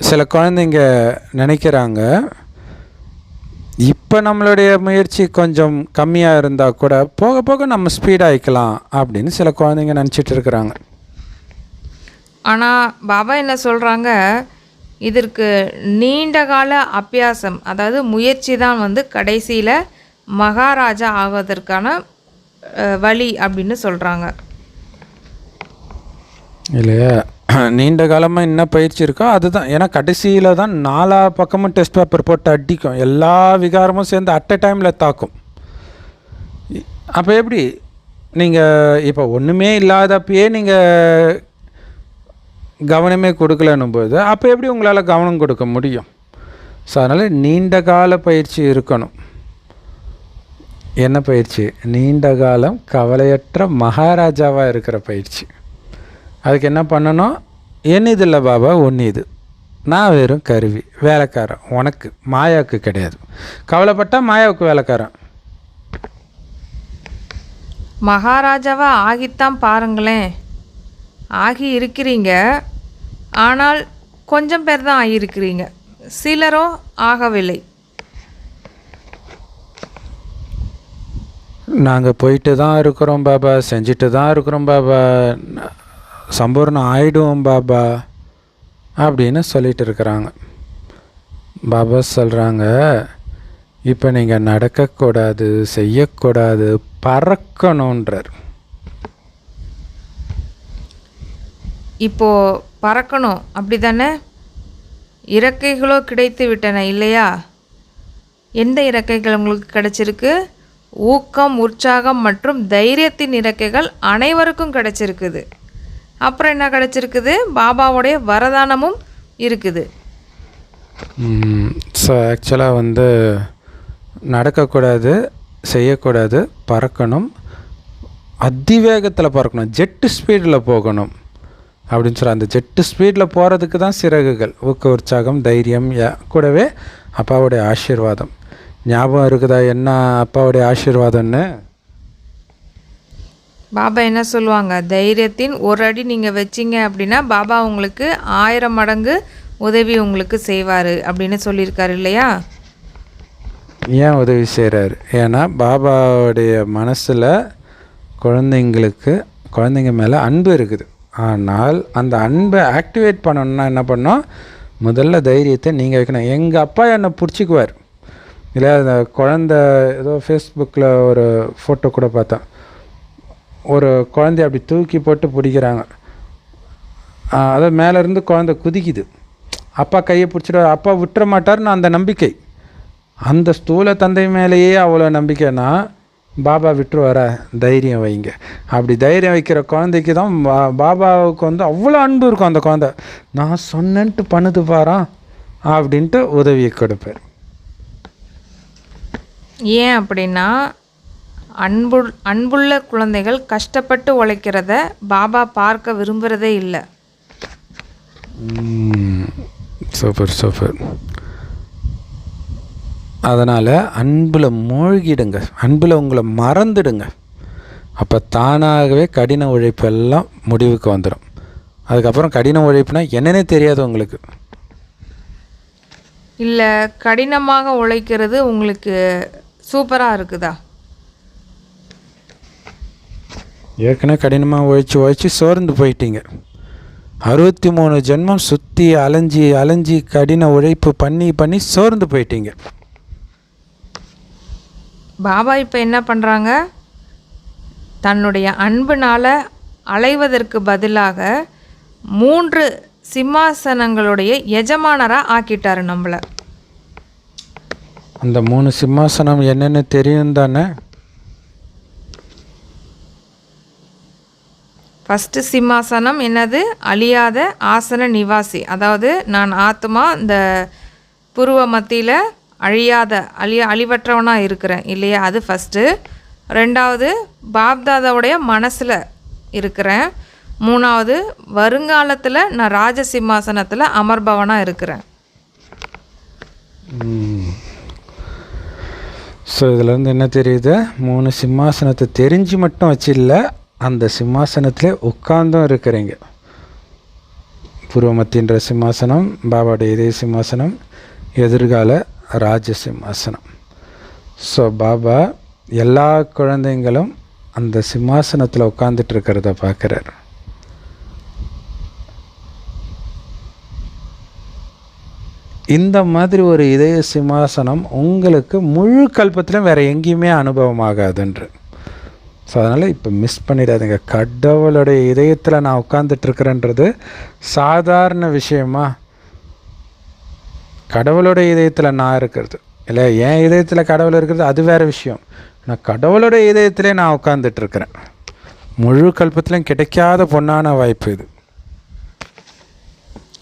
சில குழந்தைங்க நினைக்கிறாங்க இப்போ நம்மளுடைய முயற்சி கொஞ்சம் கம்மியாக இருந்தால் கூட போக போக நம்ம ஸ்பீடாகிக்கலாம் அப்படின்னு சில குழந்தைங்க நினச்சிட்டு இருக்கிறாங்க. ஆனால் பாபா என்ன சொல்கிறாங்க, இதற்கு நீண்ட கால அபியாசம், அதாவது முயற்சி தான் வந்து கடைசியில் மகாராஜா ஆவதற்கான வழி அப்படின்னு சொல்கிறாங்க. இல்லையா? நீண்ட காலமாக என்ன பயிற்சி இருக்கோ அதுதான். ஏன்னா கடைசியில் தான் நாலா பக்கமும் டெஸ்ட் பேப்பர் போட்டு அடிக்கும், எல்லா விகாரமும் சேர்ந்து அட் எ டைமில் தாக்கும். அப்போ எப்படி நீங்கள் இப்போ ஒன்றுமே இல்லாதப்பயே நீங்கள் கவனமே கொடுக்கலன்னும் போது அப்போ எப்படி உங்களால் கவனம் கொடுக்க முடியும்? ஸோ அதனால் நீண்ட கால பயிற்சி இருக்கணும். என்ன பயிற்சி? நீண்ட காலம் கவலையற்ற மகாராஜாவாக இருக்கிற பயிற்சி. அதுக்கு என்ன பண்ணணும்? என்னது இல்லை பாபா, ஒன்று இது, நான் வெறும் கருவி, வேலைக்காரன், உனக்கு மாயாவுக்கு கிடையாது. கவலைப்பட்டால் மாயாவுக்கு வேலைக்காரன். மகாராஜாவா ஆகித்தான் பாருங்களேன். ஆகி இருக்கிறீங்க, ஆனால் கொஞ்சம் பேர் தான் ஆகியிருக்கிறீங்க, சிலரோ ஆகவில்லை. நாங்கள் போயிட்டு தான் இருக்கிறோம் பாபா, செஞ்சுட்டு தான் இருக்கிறோம் பாபா, சம்பூர்ணம் ஆயிடுவோம் பாபா அப்படின்னு சொல்லிட்டு இருக்கிறாங்க. பாபா சொல்கிறாங்க, இப்போ நீங்கள் நடக்கக்கூடாது, செய்யக்கூடாது, பறக்கணுன்றார். இப்போது பறக்கணும் அப்படி தானே? இறக்கைகளோ கிடைத்து விட்டன இல்லையா? எந்த இறக்கைகள் உங்களுக்கு கிடைச்சிருக்கு? ஊக்கம், உற்சாகம் மற்றும் தைரியத்தின் இறக்கைகள் அனைவருக்கும் கிடைச்சிருக்குது. அப்புறம் என்ன கிடைச்சிருக்குது? பாபாவுடைய வரதானமும் இருக்குது. ஸோ ஆக்சுவலாக வந்து நடக்கக்கூடாது, செய்யக்கூடாது, பறக்கணும், அதிவேகத்தில் பறக்கணும், ஜெட்டு ஸ்பீடில் போகணும் அப்படின்னு சொல்ல. அந்த ஜெட்டு ஸ்பீடில் போகிறதுக்கு தான் சிறகுகள், ஊக்க, உற்சாகம், தைரியம், கூடவே அப்பாவுடைய ஆசீர்வாதம். ஞாபகம் இருக்குதா என்ன அப்பாவுடைய ஆசீர்வாதம்னு? பாபா என்ன சொல்லுவாங்க? தைரியத்தின் ஒரு அடி நீங்கள் வச்சிங்க அப்படின்னா பாபா உங்களுக்கு 1000 மடங்கு உதவி உங்களுக்கு செய்வார் அப்படின்னு சொல்லியிருக்காரு இல்லையா? ஏன் உதவி செய்கிறாரு? ஏன்னா பாபாவுடைய மனசில் குழந்தைங்க மேலே அன்பு இருக்குது. ஆனால் அந்த அன்பை ஆக்டிவேட் பண்ணணுன்னா என்ன பண்ணோம்? முதல்ல தைரியத்தை நீங்கள் வைக்கணும். எங்கள் அப்பா என்னை பிடிச்சிக்குவார், இல்லை அந்த குழந்த ஏதோ ஃபேஸ்புக்கில் ஒரு ஃபோட்டோ கூட பார்த்தேன். ஒரு குழந்தைய அப்படி தூக்கி போட்டு பிடிக்கிறாங்க. அதாவது மேலேருந்து குழந்தை குதிக்குது. அப்பா கையை பிடிச்சிட்டு அப்பா விட்டுற மாட்டார்னு அந்த நம்பிக்கை. அந்த ஸ்தூல தந்தை மேலேயே அவ்வளோ நம்பிக்கைன்னா பாபா விட்டுருவார, தைரியம் வைங்க. அப்படி தைரியம் வைக்கிற குழந்தைக்கு தான் பாபாவுக்கு வந்து அவ்வளோ அன்பு இருக்கும். அந்த குழந்தை நான் சொன்னேன்ட்டு பண்ணுது பாரான் அப்படின்ட்டு உதவியை கொடுப்பார். ஏன் அப்படின்னா அன்புள்ள குழந்தைகள் கஷ்டப்பட்டு உழைக்கிறத பாபா பார்க்க விரும்புகிறதே இல்லை. Super super. அதனால் அன்பில் மூழ்கிடுங்க, அன்பில் உங்களை மறந்துடுங்க. அப்போ தானாகவே கடின உழைப்பெல்லாம் முடிவுக்கு வந்துடும். அதுக்கப்புறம் கடின உழைப்புனா என்னன்னே தெரியாது உங்களுக்கு. இல்லை கடினமாக உழைக்கிறது உங்களுக்கு சூப்பராக இருக்குதா? ஏற்கனவே கடினமாக உழைச்சி சோர்ந்து போயிட்டீங்க. 63 ஜென்மம் சுற்றி அலைஞ்சி கடின உழைப்பு பண்ணி சோர்ந்து போயிட்டீங்க. பாபா இப்போ என்ன பண்ணுறாங்க, தன்னுடைய அன்புனால் அலைவதற்கு பதிலாக 3 சிம்மாசனங்களுடைய எஜமானராக ஆக்கிட்டார் நம்மளை. அந்த 3 சிம்மாசனம் என்னென்னு தெரியும் தானே? ஃபஸ்ட்டு சிம்மாசனம் என்னது? அழியாத ஆசன நிவாசி. அதாவது நான் ஆத்மா இந்த புருவ மத்தியில் அழிவற்றவனாக இருக்கிறேன் இல்லையா, அது ஃபஸ்ட்டு. 2வது பாப்தாதாவுடைய மனசில் இருக்கிறேன். 3வது வருங்காலத்தில் நான் ராஜ சிம்மாசனத்தில் அமர்பவனாக இருக்கிறேன். ஸோ இதிலேருந்து என்ன தெரியுது? 3 சிம்மாசனத்தை தெரிஞ்சு மட்டும் வச்சு இல்லை, அந்த சிம்மாசனத்திலே உட்கார்ந்தும் இருக்கிறீங்க. பூர்வமத்தின்ற சிம்மாசனம், பாபாவுடைய இதய சிம்மாசனம், எதிர்கால ராஜ சிம்மாசனம். ஸோ பாபா எல்லா குழந்தைங்களும் அந்த சிம்மாசனத்தில் உட்காந்துட்டு இருக்கிறத பார்க்குறார். இந்த மாதிரி ஒரு இதய சிம்மாசனம் உங்களுக்கு முழு கல்பத்திலும் வேறு எங்கேயுமே அனுபவம் ஆகாதுன்று. ஸோ அதனால் இப்போ மிஸ் பண்ணிடாதீங்க. கடவுளுடைய இதயத்தில் நான் உட்காந்துட்ருக்கிறேன்றது சாதாரண விஷயமா? கடவுளுடைய இதயத்தில் நான் இருக்கிறது இல்லை, என் இதயத்தில் கடவுள் இருக்கிறது அது வேறு விஷயம். நான் கடவுளுடைய இதயத்திலே நான் உட்காந்துட்ருக்கிறேன். முழு கல்பத்திலும் கிடைக்காத பொன்னான வாய்ப்பு இது.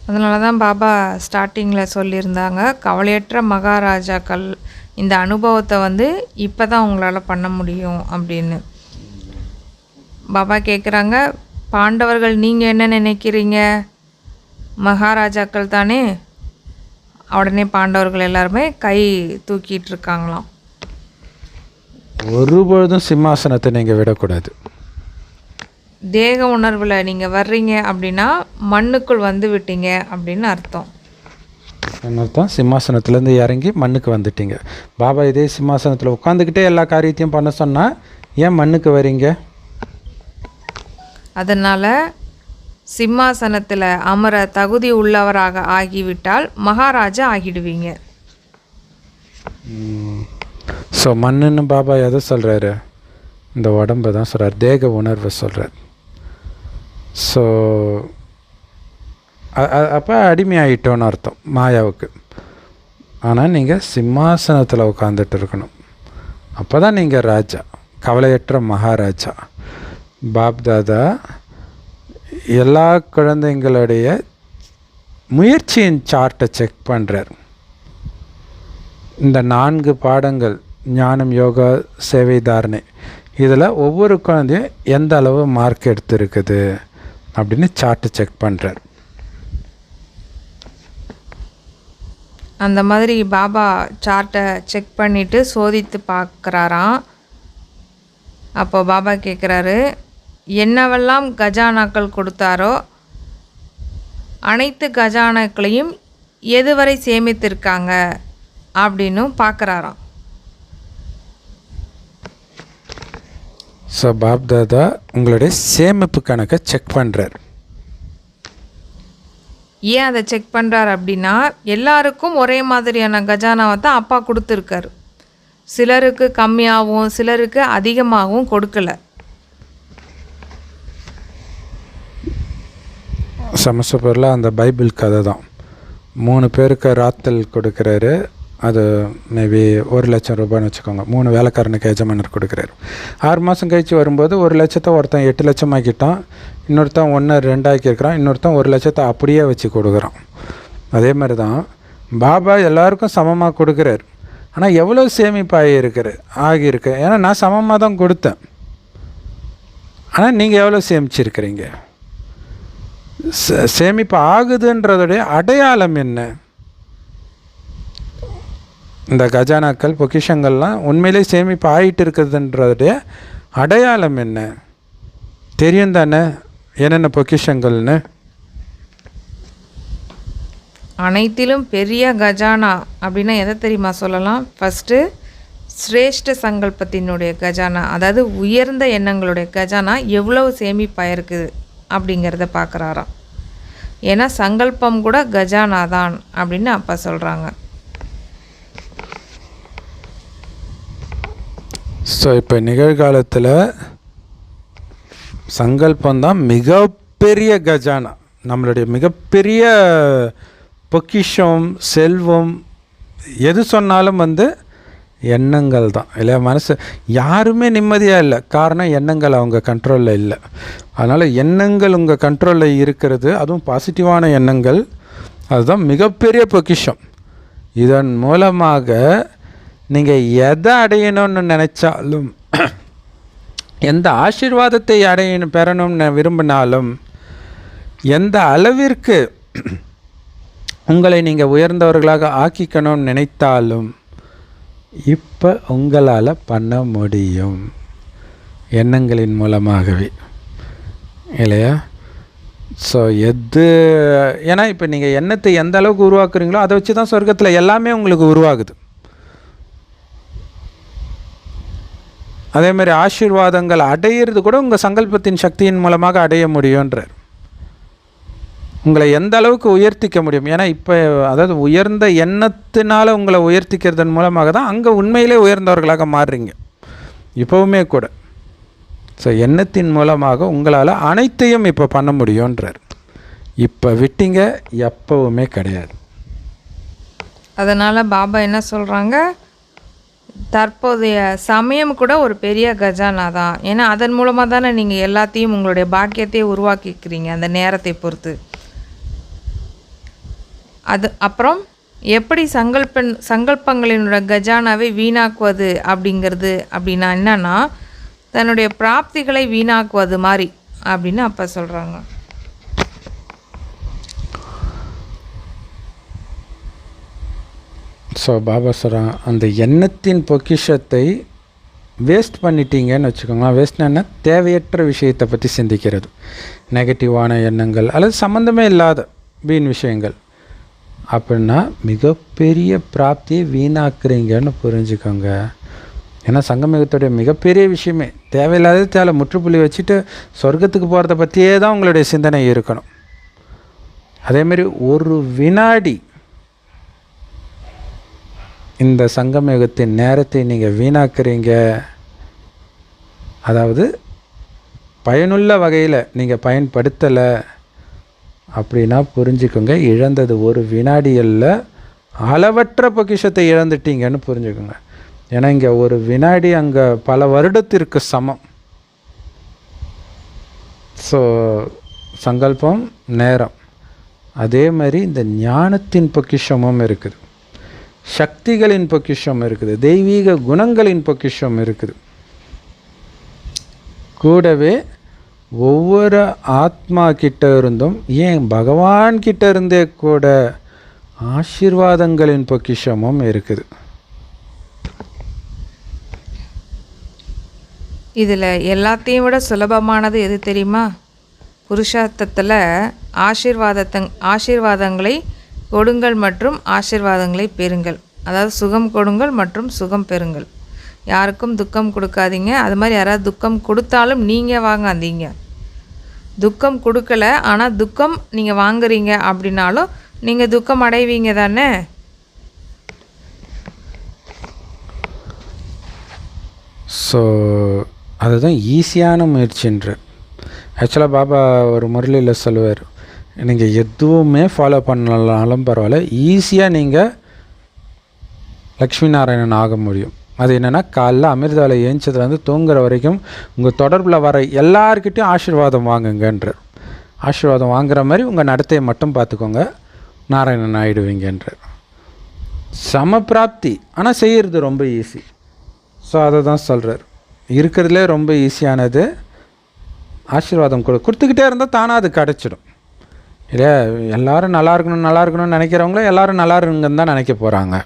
அதனால தான் பாபா ஸ்டார்டிங்கில் சொல்லியிருந்தாங்க, கவலையற்ற மகாராஜாக்கள் இந்த அனுபவத்தை வந்து இப்போ தான் உங்களால் பண்ண முடியும் அப்படின்னு. பாபா கேட்குறாங்க, பாண்டவர்கள் நீங்கள் என்ன நினைக்கிறீங்க? மகாராஜாக்கள் தானே? உடனே பாண்டவர்கள் எல்லாருமே கை தூக்கிட்டு இருக்காங்களாம். ஒருபொழுதும் சிம்மாசனத்தை நீங்கள் விடக்கூடாது. தேக உணர்வில் நீங்கள் வர்றீங்க அப்படின்னா மண்ணுக்குள் வந்து விட்டீங்க அப்படின்னு அர்த்தம். என்ன அர்த்தம்? சிம்மாசனத்துலேருந்து இறங்கி மண்ணுக்கு வந்துட்டீங்க. பாபா இதே சிம்மாசனத்தில் உட்காந்துக்கிட்டே எல்லா காரியத்தையும் பண்ண சொன்னால் ஏன் மண்ணுக்கு வரீங்க? அதனால் சிம்மாசனத்தில் அமர தகுதி உள்ளவராக ஆகிவிட்டால் மகாராஜா ஆகிடுவீங்க. ஸோ மண்ணுன்னு பாபா எதை சொல்கிறாரு? இந்த உடம்பை தான் சொல்கிறார், தேக உணர்வை சொல்கிறார். ஸோ அப்போ அடிமையாகிட்டோன்னு அர்த்தம் மாயாவுக்கு. ஆனால் நீங்கள் சிம்மாசனத்தில் உட்காந்துட்டு இருக்கணும். அப்போ தான் நீங்கள் ராஜா, கவலையற்ற மகாராஜா. பாப்தாதா எல்லா குழந்தைங்களுடைய முயற்சியின் சார்ட்டை செக் பண்ணுறார். இந்த 4 பாடங்கள் ஞானம், யோகா, சேவை, தாரணை, இதில் ஒவ்வொரு குழந்தையும் எந்த அளவு மார்க் எடுத்துருக்குது அப்படின்னு சார்ட்டை செக் பண்ணுறார். அந்த மாதிரி பாபா சார்ட்டை செக் பண்ணிவிட்டு சோதித்து பார்க்குறாராம். அப்போ பாபா கேட்குறாரு, என்னவெல்லாம் கஜானாக்கள் கொடுத்தாரோ அனைத்து கஜானாக்களையும் எதுவரை சேமித்திருக்காங்க அப்படின்னு பார்க்குறாராம். ஸோ பாப்தாதா உங்களுடைய சேமிப்பு கணக்கை செக் பண்ணுறார். ஏன் அதை செக் பண்ணுறார் அப்படின்னா எல்லாருக்கும் ஒரே மாதிரியான கஜானாவை தான் அப்பா கொடுத்துருக்காரு. சிலருக்கு கம்மியாகவும் சிலருக்கு அதிகமாகவும் கொடுக்கல. சமஸ்பரில் அந்த பைபிள் கதை தான். 3 பேருக்கு ராத்தல் கொடுக்குறாரு. அது மேபி 1,00,000 ரூபான்னு வச்சுக்கோங்க. 3 வேலைக்காரனுக்கு எஜமானர் கொடுக்குறாரு. 6 மாதம் கழித்து வரும்போது 1,00,000 ஒருத்தன் 8 லட்சம் ஆக்கிட்டான், இன்னொருத்தன் 1 2 ஆக்கியிருக்கிறான், இன்னொருத்தன் 1,00,000 அப்படியே வச்சு கொடுக்குறான். அதே மாதிரி தான் பாபா எல்லாருக்கும் சமமாக கொடுக்குறாரு. ஆனால் எவ்வளோ சேமிப்பு ஆகியிருக்கு. ஏன்னா நான் சமமாக தான் கொடுத்தேன். ஆனால் நீங்கள் எவ்வளோ சேமிச்சிருக்கிறீங்க? சேமிப்பு ஆகுதுன்றதுடைய அடையாளம் என்ன? இந்த கஜானாக்கள் பொக்கிஷங்கள்லாம் உண்மையிலே சேமிப்பு ஆகிட்டு இருக்குதுன்றதுடைய அடையாளம் என்ன? தெரியும் தானே என்னென்ன பொக்கிஷங்கள்னு? அனைத்திலும் பெரிய கஜானா அப்படின்னா எதை தெரியுமா சொல்லலாம்? ஃபஸ்ட்டு சிரேஷ்ட சங்கல்பத்தினுடைய கஜானா, அதாவது உயர்ந்த எண்ணங்களுடைய கஜானா எவ்வளவு சேமிப்பாயிருக்குது அப்படிங்கிறத பார்க்குறாராம். ஏன்னா சங்கல்பம் கூட கஜானா தான் அப்படின்னு அப்பா சொல்கிறாங்க. ஸோ இப்போ நிகழ்காலத்தில் சங்கல்பந்தான் மிகப்பெரிய கஜானா, நம்மளுடைய மிகப்பெரிய பொக்கிஷம், செல்வம். எது சொன்னாலும் எண்ணங்கள் தான் இல்லையா? மனசு யாருமே நிம்மதியாக இல்லை. காரணம் எண்ணங்கள் அவங்க கண்ட்ரோலில் இல்லை. அதனால் எண்ணங்கள் உங்கள் கண்ட்ரோலில் இருக்கிறது, அதுவும் பாசிட்டிவான எண்ணங்கள், அதுதான் மிகப்பெரிய பொக்கிஷம். இதன் மூலமாக நீங்கள் எதை அடையணும்னு நினச்சாலும், எந்த ஆசீர்வாதத்தை பெறணும்னு விரும்பினாலும், எந்த அளவிற்கு உங்களை நீங்கள் உயர்ந்தவர்களாக ஆக்கிக்கணும்னு நினைத்தாலும் இப்போ உங்களால் பண்ண முடியும். எண்ணங்களின் மூலமாகவே இல்லையா? ஸோ ஏன்னா இப்போ நீங்கள் எண்ணத்தை எந்த அளவுக்கு உருவாக்குறீங்களோ அதை வச்சு தான் சொர்க்கத்தில் எல்லாமே உங்களுக்கு உருவாகுது. அதேமாதிரி ஆசீர்வாதங்கள் அடையிறது கூட உங்கள் சங்கல்பத்தின் சக்தியின் மூலமாக அடைய முடியுன்றார். உங்களை எந்த அளவுக்கு உயர்த்திக்க முடியும்? ஏன்னா இப்போ அதாவது உயர்ந்த எண்ணத்தினால் உங்களை உயர்த்திக்கிறதன் மூலமாக தான் அங்கே உண்மையிலே உயர்ந்தவர்களாக மாறுறீங்க இப்போவுமே கூட. ஸோ எண்ணத்தின் மூலமாக உங்களால் அனைத்தையும் இப்போ பண்ண முடியுன்றார். இப்போ விட்டீங்க எப்போவுமே கிடையாது. அதனால் பாபா என்ன சொல்கிறாங்க, தற்போதைய சமயம் கூட ஒரு பெரிய கஜானா தான். ஏன்னா அதன் மூலமாக தானே நீங்கள் எல்லாத்தையும் உங்களுடைய பாக்கியத்தையே உருவாக்கிக்கிறீங்க அந்த நேரத்தை பொறுத்து. அது அப்புறம் எப்படி சங்கல்பங்களினோட கஜானாவை வீணாக்குவது அப்படிங்கிறது அப்படின்னா என்னன்னா, தன்னுடைய பிராப்திகளை வீணாக்குவது மாதிரி அப்படின்னு அப்பா சொல்கிறாங்க. ஸோ பாபா சொல்கிறாங்க, அந்த எண்ணத்தின் பொக்கிஷத்தை வேஸ்ட் பண்ணிட்டீங்கன்னு வச்சுக்கோங்களேன். வேஸ்ட்னா என்ன? தேவையற்ற விஷயத்தை பற்றி சிந்திக்கிறது, நெகட்டிவான எண்ணங்கள் அல்லது சம்மந்தமே இல்லாத வீண் விஷயங்கள் அப்படின்னா மிகப்பெரிய பிராப்தியை வீணாக்குறீங்கன்னு புரிஞ்சுக்கோங்க. ஏன்னா சங்கமயுகத்துடைய மிகப்பெரிய விஷயமே தேவையில்லாத முற்றுப்புள்ளி வச்சுட்டு சொர்க்கத்துக்கு போகிறத பற்றியே தான் உங்களுடைய சிந்தனை இருக்கணும். அதேமாரி ஒரு வினாடி இந்த சங்கமயுகத்தின் நேரத்தை நீங்கள் வீணாக்குறீங்க, அதாவது பயனுள்ள வகையில் நீங்கள் பயன்படுத்தலை அப்படின்னா புரிஞ்சுக்கோங்க, இழந்தது ஒரு வினாடியில் அளவற்ற பொக்கிஷத்தை இழந்துட்டீங்கன்னு புரிஞ்சுக்கோங்க. ஏன்னா இங்கே ஒரு வினாடி அங்கே பல வருடத்திற்கு சமம். ஸோ சங்கல்பம் நேரம், அதே மாதிரி இந்த ஞானத்தின் பொக்கிஷமும் இருக்குது, சக்திகளின் பொக்கிஷம் இருக்குது, தெய்வீக குணங்களின் பொக்கிஷம் இருக்குது. கூடவே ஒவ்வொரு ஆத்மா கிட்ட இருந்தும், ஏன் பகவான் கிட்ட இருந்தே கூட ஆசீர்வாதங்களின் பொக்கிஷமும் இருக்குது. இதில் எல்லாத்தையும் விட சுலபமானது எது தெரியுமா? புருஷார்த்தத்தில் ஆசீர்வாதங்களை கொடுங்கள் மற்றும் ஆசீர்வாதங்களை பெறுங்கள். அதாவது சுகம் கொடுங்கள் மற்றும் சுகம் பெறுங்கள். யாருக்கும் துக்கம் கொடுக்காதீங்க. அது மாதிரி யாராவது துக்கம் கொடுத்தாலும் நீங்கள் வாங்காதீங்க. துக்கம் கொடுக்கல, ஆனால் துக்கம் நீங்கள் வாங்குறீங்க அப்படின்னாலும் நீங்கள் துக்கம் அடைவீங்க தானே. ஸோ அதுதான் ஈஸியான முயற்சின்ற. ஆக்சுவலாக பாபா ஒரு முரளியில் சொல்லுவார், நீங்கள் எதுவுமே ஃபாலோ பண்ணலாலும் பரவாயில்ல, ஈஸியாக நீங்கள் லக்ஷ்மி நாராயணன் ஆக முடியும். அது என்னென்னா, காலைல அமிர்தாவில் ஏஞ்சதுலேருந்து தூங்குற வரைக்கும் உங்கள் தொடர்பில் வர எல்லாருக்கிட்டையும் ஆசீர்வாதம் வாங்குங்கன்ற. ஆசீர்வாதம் வாங்குகிற மாதிரி உங்கள் நடத்தையை மட்டும் பார்த்துக்கோங்க, நாராயணன் ஆகிடுவீங்கன்ற. சமப்பிராப்தி, ஆனால் செய்கிறது ரொம்ப ஈஸி. ஸோ அதை தான் சொல்கிறார், இருக்கிறதுலே ரொம்ப ஈஸியானது ஆசீர்வாதம் கொடுத்துக்கிட்டே இருந்தால் தானாக அது கிடச்சிடும் இல்லையா. எல்லோரும் நல்லா இருக்கணும்னு நினைக்கிறவங்கள எல்லோரும் நல்லா இருங்கன்னு தான் நினைக்க போகிறாங்க.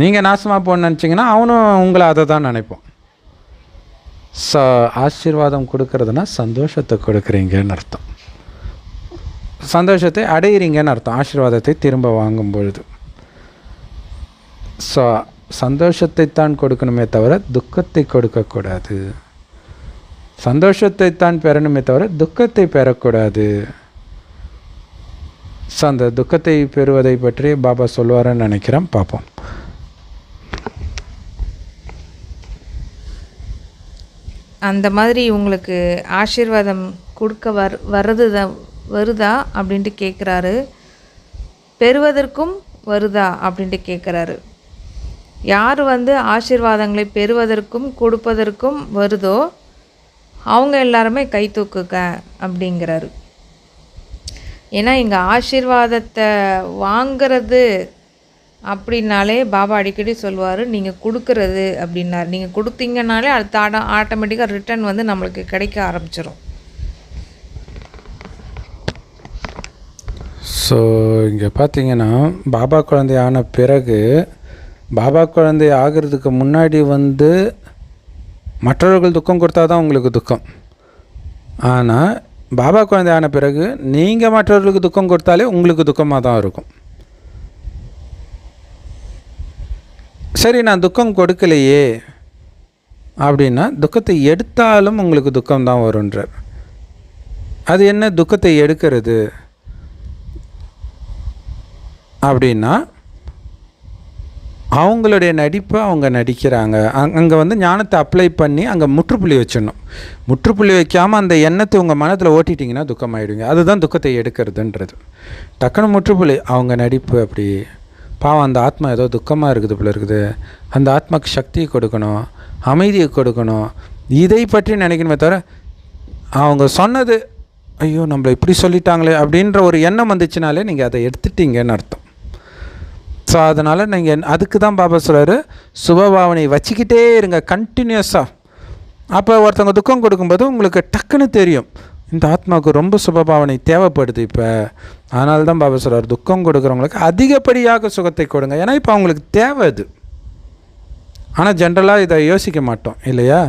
நீங்கள் நாசமாக போகணுன்னு நினச்சிங்கன்னா அவனும் உங்களை அதை தான் நினைப்போம். ஸோ ஆசீர்வாதம் கொடுக்கறதுனா சந்தோஷத்தை கொடுக்குறீங்கன்னு அர்த்தம், சந்தோஷத்தை அடையிறீங்கன்னு அர்த்தம் ஆசீர்வாதத்தை திரும்ப வாங்கும் பொழுது. ஸோ சந்தோஷத்தை தான் கொடுக்கணுமே தவிர துக்கத்தை கொடுக்கக்கூடாது, சந்தோஷத்தை தான் பெறணுமே தவிர துக்கத்தை பெறக்கூடாது. ஸோ அந்த துக்கத்தை பெறுவதை பற்றி பாபா சொல்லுவாருன்னு நினைக்கிறேன், பார்ப்போம். அந்த மாதிரி உங்களுக்கு ஆசீர்வாதம் கொடுக்க வருதா அப்படின்ட்டு கேட்குறாரு. பெறுவதற்கும் வருதா அப்படின்ட்டு கேட்குறாரு. யார் ஆசீர்வாதங்களை பெறுவதற்கும் கொடுப்பதற்கும் வருதோ அவங்க எல்லாருமே கை தூக்குங்க அப்படிங்கிறாரு. ஏன்னா இங்கே ஆசீர்வாதத்தை வாங்கிறது அப்படின்னாலே பாபா அடிக்கடி சொல்லுவார், நீங்கள் கொடுக்கறது அப்படின்னாரு. நீங்கள் கொடுத்தீங்கனாலே அடுத்த ஆட்டோமேட்டிக்காக ரிட்டர்ன் நம்மளுக்கு கிடைக்க ஆரம்பிச்சிடும். ஸோ இங்கே பார்த்தீங்கன்னா, பாபா குழந்தை ஆன பிறகு, பாபா குழந்தை ஆகிறதுக்கு முன்னாடி மற்றவர்கள் துக்கம் கொடுத்தா தான் உங்களுக்கு துக்கம். ஆனால் பாபா குழந்தை ஆன பிறகு நீங்கள் மற்றவர்களுக்கு துக்கம் கொடுத்தாலே உங்களுக்கு துக்கமாக தான் இருக்கும். சரி, நான் துக்கம் கொடுக்கலையே அப்படின்னா, துக்கத்தை எடுத்தாலும் உங்களுக்கு துக்கம்தான் வருன்றார். அது என்ன துக்கத்தை எடுக்கிறது அப்படின்னா, அவங்களுடைய நடிப்பை அவங்க நடிக்கிறாங்க. அங்கே ஞானத்தை அப்ளை பண்ணி அங்கே முற்றுப்புள்ளி வச்சிடணும். முற்றுப்புள்ளி வைக்காமல் அந்த எண்ணத்தை உங்கள் மனத்தில் ஓட்டிட்டிங்கன்னா துக்கமாகிடுவீங்க. அதுதான் துக்கத்தை எடுக்கிறதுன்றது. டக்குனு முற்றுப்புள்ளி, அவங்க நடிப்பு அப்படி பாவம், அந்த ஆத்மா ஏதோ துக்கமாக இருக்குது போல இருக்குது, அந்த ஆத்மாவுக்கு சக்தியை கொடுக்கணும், அமைதியை கொடுக்கணும், இதை பற்றி நினைக்கணுமே தவிர அவங்க சொன்னது ஐயோ நம்மளை இப்படி சொல்லிட்டாங்களே அப்படின்ற ஒரு எண்ணம் வந்துச்சுனாலே நீங்கள் அதை எடுத்துட்டீங்கன்னு அர்த்தம். ஸோ அதனால் நீங்கள் அதுக்கு தான் பாபா சொல்கிறாரு, சுபபாவனை வச்சுக்கிட்டே இருங்க கண்டினியூஸாக. அப்போ ஒருத்தவங்க துக்கம் கொடுக்கும்போது உங்களுக்கு டக்குன்னு தெரியும், இந்த ஆத்மாவுக்கு ரொம்ப சுபபாவனை தேவைப்படுது இப்போ. அதனால தான் பாபா சொல்கிறார், துக்கம் கொடுக்குறவங்களுக்கு அதிகப்படியாக சுகத்தை கொடுங்க. ஏன்னா இப்போ அவங்களுக்கு தேவை அது. ஆனால் ஜென்ரலாக இதை யோசிக்க மாட்டோம் இல்லையா,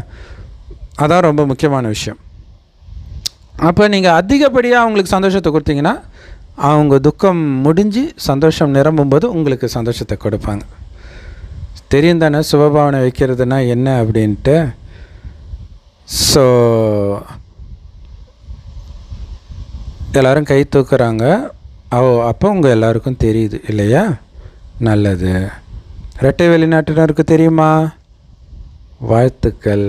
அதான் ரொம்ப முக்கியமான விஷயம். அப்போ நீங்கள் அதிகப்படியாக அவங்களுக்கு சந்தோஷத்தை கொடுத்தீங்கன்னா அவங்க துக்கம் முடிஞ்சு சந்தோஷம் நிரம்பும்போது உங்களுக்கு சந்தோஷத்தை கொடுப்பாங்க. தெரியும் தானே சுபபாவனை வைக்கிறதுனா என்ன அப்படின்ட்டு. ஸோ எல்லோரும் கை தூக்குறாங்க, அப்போ உங்கள் எல்லாருக்கும் தெரியுது இல்லையா, நல்லது. இரட்டை வெளிநாட்டினருக்கு தெரியுமா, வாழ்த்துக்கள்.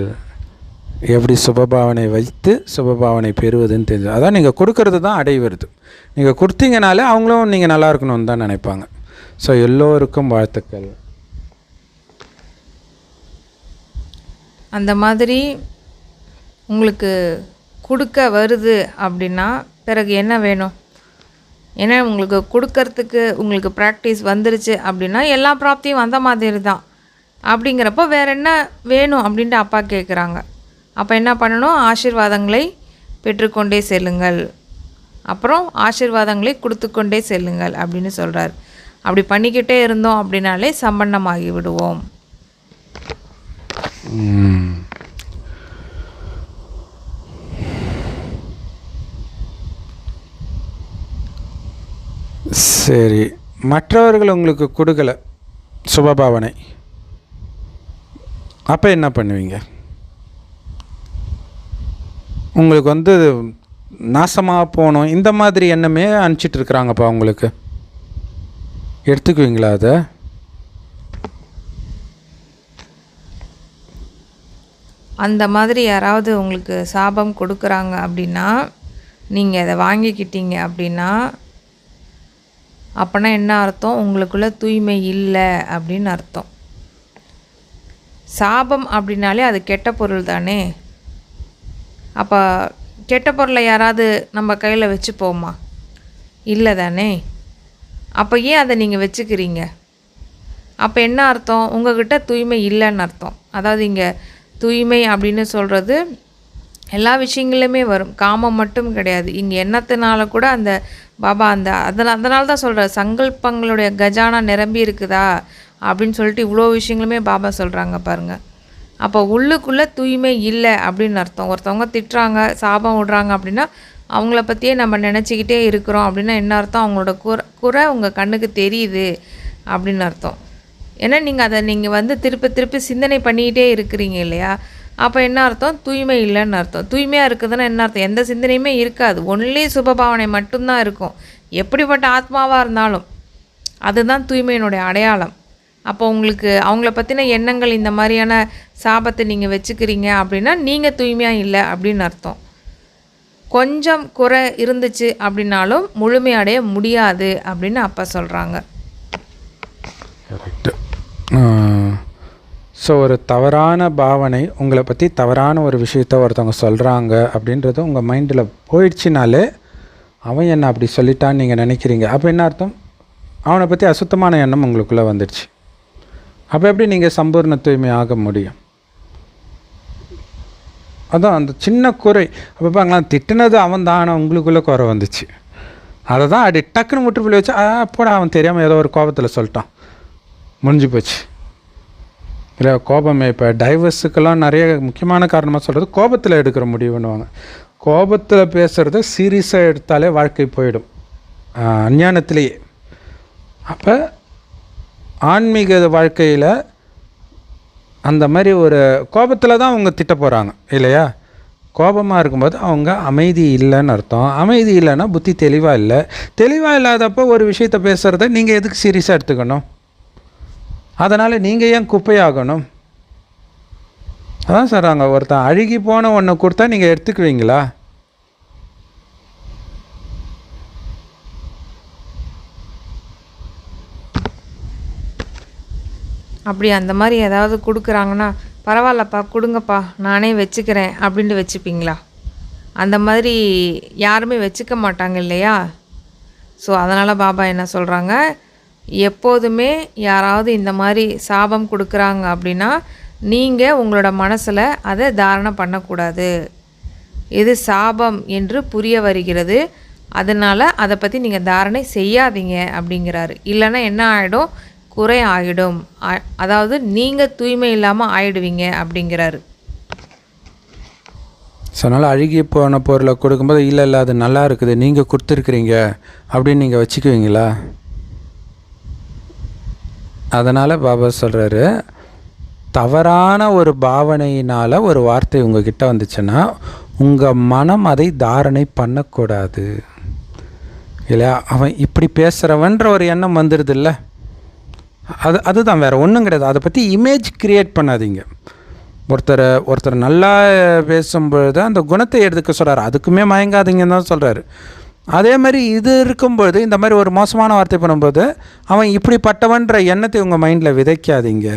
எப்படி சுபபாவனை வைத்து சுபபாவனை பெறுவதுன்னு தெரிஞ்சு, அதான் நீங்கள் கொடுக்கறது தான் அடைவது. நீங்கள் கொடுத்தீங்கனாலே அவங்களும் நீங்கள் நல்லா இருக்கணும்னு தான் நினைப்பாங்க. ஸோ எல்லோருக்கும் வாழ்த்துக்கள். அந்த மாதிரி உங்களுக்கு கொடுக்க வருது அப்படின்னா பிறகு என்ன வேணும்? ஏன்னா உங்களுக்கு கொடுக்கறதுக்கு உங்களுக்கு ப்ராக்டிஸ் வந்துருச்சு அப்படின்னா எல்லா ப்ராப்தியும் வந்த மாதிரி தான். அப்படிங்கிறப்போ வேறு என்ன வேணும் அப்படின்ட்டு அப்பா கேட்குறாங்க. அப்போ என்ன பண்ணணும்? ஆசீர்வாதங்களை பெற்றுக்கொண்டே செல்லுங்கள், அப்புறம் ஆசீர்வாதங்களை கொடுத்து கொண்டே செல்லுங்கள் அப்படின்னு சொல்கிறார். அப்படி பண்ணிக்கிட்டே இருந்தோம் அப்படின்னாலே சம்பன்னமாகி விடுவோம். சரி, மற்றவர்கள் உங்களுக்கு கொடுக்கல சுபபாவனை, அப்போ என்ன பண்ணுவீங்க? உங்களுக்கு நாசமாக போகணும் இந்த மாதிரி எண்ணமே அனுப்பிச்சிட்டு இருக்கிறாங்கப்பா, உங்களுக்கு எடுத்துக்குவீங்களா அதை? அந்த மாதிரி யாராவது உங்களுக்கு சாபம் கொடுக்குறாங்க அப்படின்னா, நீங்கள் அதை வாங்கிக்கிட்டீங்க அப்படின்னா, அப்போனா என்ன அர்த்தம்? உங்களுக்குள்ள தூய்மை இல்லை அப்படின்னு அர்த்தம். சாபம் அப்படின்னாலே அது கெட்ட பொருள் தானே. அப்போ கெட்ட பொருளை யாராவது நம்ம கையில் வச்சுப்போமா? இல்லை தானே. அப்போ ஏன் அதை நீங்கள் வச்சுக்கிறீங்க? அப்போ என்ன அர்த்தம்? உங்கள்கிட்ட தூய்மை இல்லைன்னு அர்த்தம். அதாவது இங்கே தூய்மை அப்படின்னு சொல்கிறது எல்லா விஷயங்கள்லையுமே வரும், காமம் மட்டும் கிடையாது. இங்கே எண்ணத்தினால கூட அந்த பாபா அதனால தான் சொல்கிறார், சங்கல்பங்களுடைய கஜானா நிரம்பி இருக்குதா அப்படின்னு சொல்லிட்டு இவ்வளோ விஷயங்களுமே பாபா சொல்கிறாங்க பாருங்கள். அப்போ உள்ளுக்குள்ளே தூய்மை இல்லை அப்படின்னு அர்த்தம். ஒருத்தவங்க திட்டுறாங்க, சாபம் விடுறாங்க அப்படின்னா அவங்கள பற்றியே நம்ம நினச்சிக்கிட்டே இருக்கிறோம் அப்படின்னா என்ன அர்த்தம்? அவங்களோட குறை உங்கள் கண்ணுக்கு தெரியுது அப்படின்னு அர்த்தம். ஏன்னா நீங்கள் அதை திருப்பி சிந்தனை பண்ணிக்கிட்டே இருக்கிறீங்க இல்லையா? அப்போ என்ன அர்த்தம்? தூய்மை இல்லைன்னு அர்த்தம். தூய்மையாக இருக்குதுன்னா என்ன அர்த்தம்? எந்த சிந்தனையுமே இருக்காது, ஒன்லி சுபபாவனை மட்டும்தான் இருக்கும், எப்படிப்பட்ட ஆத்மாவாக இருந்தாலும். அதுதான் தூய்மையினுடைய அடையாளம். அப்போ உங்களுக்கு அவங்கள பற்றின எண்ணங்கள் இந்த மாதிரியான சாபத்தை நீங்கள் வச்சுக்கிறீங்க அப்படின்னா நீங்கள் தூய்மையாக இல்லை அப்படின்னு அர்த்தம். கொஞ்சம் குறை இருந்துச்சு அப்படின்னாலும் முழுமையடைய முடியாது அப்படின்னு அப்பா சொல்கிறாங்க. கரெக்டு. ஸோ ஒரு தவறான பாவனை, உங்களை பற்றி தவறான ஒரு விஷயத்த ஒருத்தவங்க சொல்கிறாங்க அப்படின்றது உங்கள் மைண்டில் போயிடுச்சினாலே அவன் என்ன அப்படி சொல்லிட்டான்னு நீங்கள் நினைக்கிறீங்க. அப்போ என்ன அர்த்தம்? அவனை பற்றி அசுத்தமான எண்ணம் உங்களுக்குள்ளே வந்துடுச்சு. அப்போ எப்படி நீங்கள் சம்பூர்ண தூய்மை ஆக முடியும்? அதான் அந்த சின்ன குறை. அப்போ பாங்களேன், திட்டினது அவன் தான், ஆனால் உங்களுக்குள்ளே குறை வந்துச்சு. அதை தான் அப்படி டக்குன்னு முற்றுப்புள்ளி வச்சு போட அவன் தெரியாமல் ஏதோ ஒரு கோபத்தில் சொல்லிட்டான், முடிஞ்சு போச்சு. இல்லை கோபமே இப்போ டைவர்ஸுக்கெல்லாம் நிறைய முக்கியமான காரணமாக சொல்கிறது கோபத்தில் எடுக்கிற முடிவுன்னுவாங்க. கோபத்தில் பேசுகிறத சீரியஸாக எடுத்தாலே வாழ்க்கை போயிடும் அஞ்ஞானத்திலேயே. அப்போ ஆன்மீக வாழ்க்கையில் அந்த மாதிரி ஒரு கோபத்தில் தான் அவங்க திட்ட போகிறாங்க இல்லையா? கோபமாக இருக்கும்போது அவங்க அமைதி இல்லைன்னு அர்த்தம். அமைதி இல்லைன்னா புத்தி தெளிவாக இல்லை. தெளிவாக இல்லாதப்போ ஒரு விஷயத்தை பேசுகிறத நீங்கள் எதுக்கு சீரியஸாக எடுத்துக்கணும்? அதனால் நீங்கள் ஏன் குப்பையாகணும்? அதான் சொல்கிறாங்க, ஒருத்தன் அழுகி போன ஒன்றை கொடுத்தா நீங்கள் எடுத்துக்குவீங்களா? அப்படி அந்த மாதிரி ஏதாவது கொடுக்குறாங்கன்னா பரவாயில்லப்பா கொடுங்கப்பா நானே வச்சுக்கிறேன் அப்படின்ட்டு வச்சுப்பீங்களா? அந்த மாதிரி யாருமே வச்சுக்க மாட்டாங்க இல்லையா? ஸோ அதனால் பாபா என்ன சொல்கிறாங்க, எப்போதுமே யாராவது இந்த மாதிரி சாபம் கொடுக்குறாங்க அப்படின்னா நீங்கள் உங்களோட மனசில் அதை தாரணை பண்ணக்கூடாது. இது சாபம் என்று புரிய வருகிறது, அதனால் அதை பற்றி நீங்கள் தாரணை செய்யாதீங்க அப்படிங்கிறாரு. இல்லைன்னா என்ன ஆகிடும்? குறை ஆகிடும், அதாவது நீங்கள் தூய்மை இல்லாமல் ஆயிடுவீங்க அப்படிங்கிறாரு. ஸோ அதனால் அழுகி போன பொருளை கொடுக்கும்போது இல்லை அது நல்லா இருக்குது, நீங்கள் கொடுத்துருக்குறீங்க அப்படின்னு நீங்கள் வச்சுக்குவீங்களா? அதனால் பாபா சொல்கிறாரு, தவறான ஒரு பாவனையினால் ஒரு வார்த்தை உங்ககிட்ட வந்துச்சுன்னா உங்கள் மனம் அதை தாரணை பண்ணக்கூடாது இல்லையா? அவன் இப்படி பேசுகிறவன்ற ஒரு எண்ணம் வந்துடுது இல்லை? அதுதான், வேறு ஒன்றும் கிடையாது. அதை பற்றி இமேஜ் க்ரியேட் பண்ணாதீங்க. ஒருத்தர் நல்லா பேசும்பொழுது அந்த குணத்தை எடுத்துக்க சொல்கிறார், அதுக்குமே மயங்காதீங்கன்னு தான் சொல்கிறாரு. அதே மாதிரி இது இருக்கும்பொழுது இந்த மாதிரி ஒரு மோசமான வார்த்தை பண்ணும்போது அவன் இப்படிப்பட்டவன்ற எண்ணத்தை உங்கள் மைண்டில் விதைக்காதீங்க.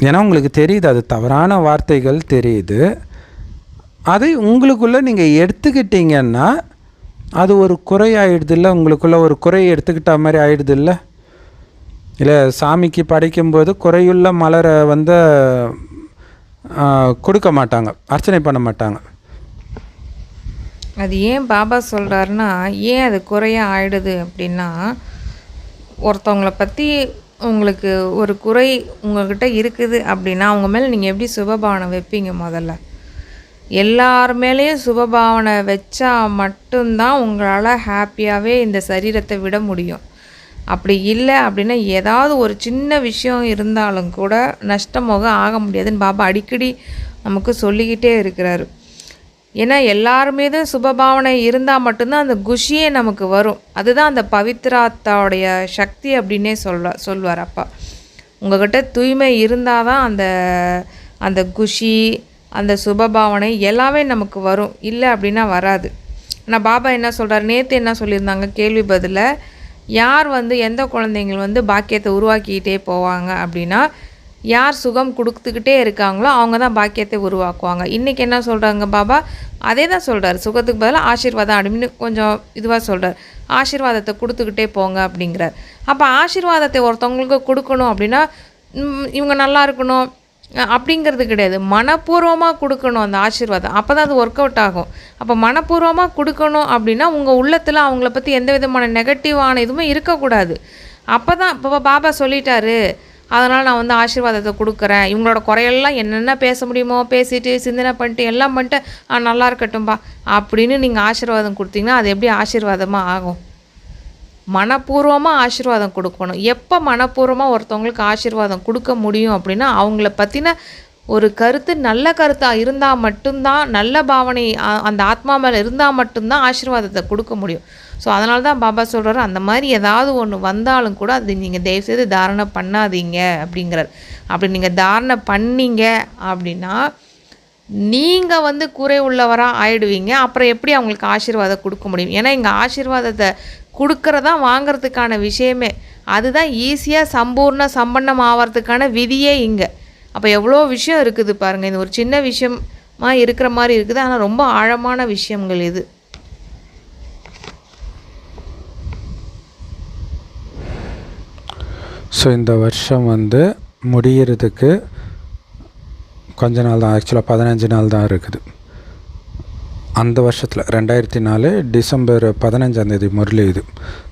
ஏன்னா உங்களுக்கு தெரியுது அது தவறான வார்த்தைகள் தெரியுது. அதை உங்களுக்குள்ளே நீங்கள் எடுத்துக்கிட்டீங்கன்னா அது ஒரு குறை ஆகிடுது இல்லை? உங்களுக்குள்ளே ஒரு குறையை எடுத்துக்கிட்ட மாதிரி ஆகிடுது இல்லை? இல்லை சாமிக்கு படைக்கும்போது குறையுள்ள மலரை கொடுக்க மாட்டாங்க, அர்ச்சனை பண்ண மாட்டாங்க. அது ஏன் பாபா சொல்கிறாருன்னா, ஏன் அது குறையாக ஆயிடுது அப்படின்னா, ஒருத்தவங்கள பற்றி உங்களுக்கு ஒரு குறை உங்கள்கிட்ட இருக்குது அப்படின்னா அவங்க மேலே நீங்கள் எப்படி சுபபாவனை வைப்பீங்க? முதல்ல எல்லார் மேலேயும் சுபபாவனை வச்சா மட்டும்தான் உங்களால் ஹாப்பியாகவே இந்த சரீரத்தை விட முடியும். அப்படி இல்லை அப்படின்னா ஏதாவது ஒரு சின்ன விஷயம் இருந்தாலும் கூட நஷ்டமாக ஆக முடியாதுன்னு பாபா அடிக்கடி நமக்கு சொல்லிக்கிட்டே இருக்கிறாரு. ஏன்னா எல்லாருமேதான் சுபபாவனை இருந்தால் மட்டும்தான் அந்த குஷியே நமக்கு வரும். அதுதான் அந்த பவித்ராத்தாவுடைய சக்தி அப்படின்னே சொல்வார் அப்பா. உங்கள்கிட்ட தூய்மை இருந்தால் தான் அந்த குஷி, அந்த சுபபாவனை எல்லாமே நமக்கு வரும். இல்லை அப்படின்னா வராது. ஆனால் பாபா என்ன சொல்கிறார், நேற்று என்ன சொல்லியிருந்தாங்க கேள்வி பதில், யார் எந்த குழந்தைங்கள் பாக்கியத்தை உருவாக்கிக்கிட்டே போவாங்க அப்படின்னா, யார் சுகம் கொடுத்துக்கிட்டே இருக்காங்களோ அவங்க தான் பாக்கியத்தை உருவாக்குவாங்க. இன்றைக்கி என்ன சொல்கிறாங்க பாபா, அதே தான் சொல்கிறார். சுகத்துக்கு பதிலாக ஆசீர்வாதம் அப்படின்னு கொஞ்சம் இதுவாக சொல்கிறார். ஆசீர்வாதத்தை கொடுத்துக்கிட்டே போங்க அப்படிங்கிறார். அப்போ ஆசீர்வாதத்தை ஒருத்தவங்களுக்கு கொடுக்கணும் அப்படின்னா இவங்க நல்லா இருக்கணும் அப்படிங்கிறது கிடையாது. மனப்பூர்வமாக கொடுக்கணும் அந்த ஆசீர்வாதம். அப்போ தான் அது ஒர்க் அவுட் ஆகும். அப்போ மனப்பூர்வமாக கொடுக்கணும் அப்படின்னா உங்கள் உள்ளத்தில் அவங்கள பற்றி எந்த விதமான நெகட்டிவான இதுவுமே இருக்கக்கூடாது. அப்போ தான் இப்போ பாபா சொல்லிட்டாரு, அதனால் நான் ஆசீர்வாதத்தை கொடுக்குறேன். இவங்களோட குறையெல்லாம் என்னென்ன பேச முடியுமோ பேசிட்டு சிந்தனை பண்ணிட்டு எல்லாம் பண்ணிட்டு நல்லா இருக்கட்டும்பா அப்படின்னு நீங்கள் ஆசீர்வாதம் கொடுத்தீங்கன்னா அது எப்படி ஆசீர்வாதமாக ஆகும்? மனப்பூர்வமாக ஆசீர்வாதம் கொடுக்கணும். எப்போ மனப்பூர்வமாக ஒருத்தவங்களுக்கு ஆசீர்வாதம் கொடுக்க முடியும் அப்படின்னா அவங்கள பற்றின ஒரு கருத்து நல்ல கருத்தாக இருந்தால் மட்டும்தான், நல்ல பாவனை அந்த ஆத்மா மேலே இருந்தால் மட்டும்தான் ஆசீர்வாதத்தை கொடுக்க முடியும். ஸோ அதனால தான் பாபா சொல்கிறாரு, அந்த மாதிரி ஏதாவது ஒன்று வந்தாலும் கூட அது நீங்கள் தயவுசெய்து தாரணை பண்ணாதீங்க அப்படிங்கிறார். அப்படி நீங்கள் தாரணை பண்ணீங்க அப்படின்னா நீங்கள் குறை உள்ளவராக ஆயிடுவீங்க. அப்புறம் எப்படி அவங்களுக்கு ஆசீர்வாதம் கொடுக்க முடியும்? ஏன்னா இங்கே ஆசீர்வாதத்தை கொடுக்கறதா வாங்கிறதுக்கான விஷயமே. அதுதான் ஈஸியாக சம்பூர்ண சம்பன்னம் ஆகிறதுக்கான விதியே இங்கே. அப்போ எவ்வளோ விஷயம் இருக்குது பாருங்கள். இது ஒரு சின்ன விஷயமா இருக்கிற மாதிரி இருக்குது, ஆனால் ரொம்ப ஆழமான விஷயங்கள் இது. ஸோ இந்த வருஷம் முடிகிறதுக்கு கொஞ்ச நாள் தான், ஆக்சுவலாக 15 நாள் தான் இருக்குது. அந்த வருஷத்தில் 2004 டிசம்பர் 15 முரளி இது.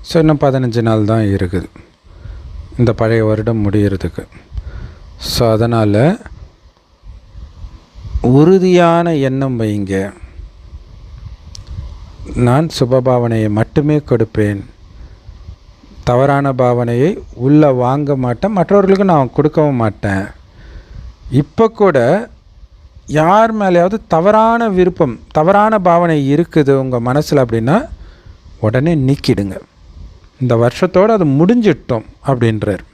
ஸோ இன்னும் 15 நாள் தான் இருக்குது இந்த பழைய வருடம் முடிகிறதுக்கு. ஸோ அதனால் உறுதியான எண்ணம் வைங்க. நான் சுபபாவனையை மட்டுமே கொடுப்பேன், தவறான பாவனையை உள்ளே வாங்க மாட்டேன், மற்றவர்களுக்கு நான் கொடுக்கவும் மாட்டேன். இப்போ கூட யார் மேலேயாவது தவறான விருப்பம், தவறான பாவனை இருக்குது உங்கள் மனசில் அப்படின்னா உடனே நீக்கிடுங்க. இந்த வருஷத்தோடு அது முடிஞ்சிட்டோம் அப்படின்றார்.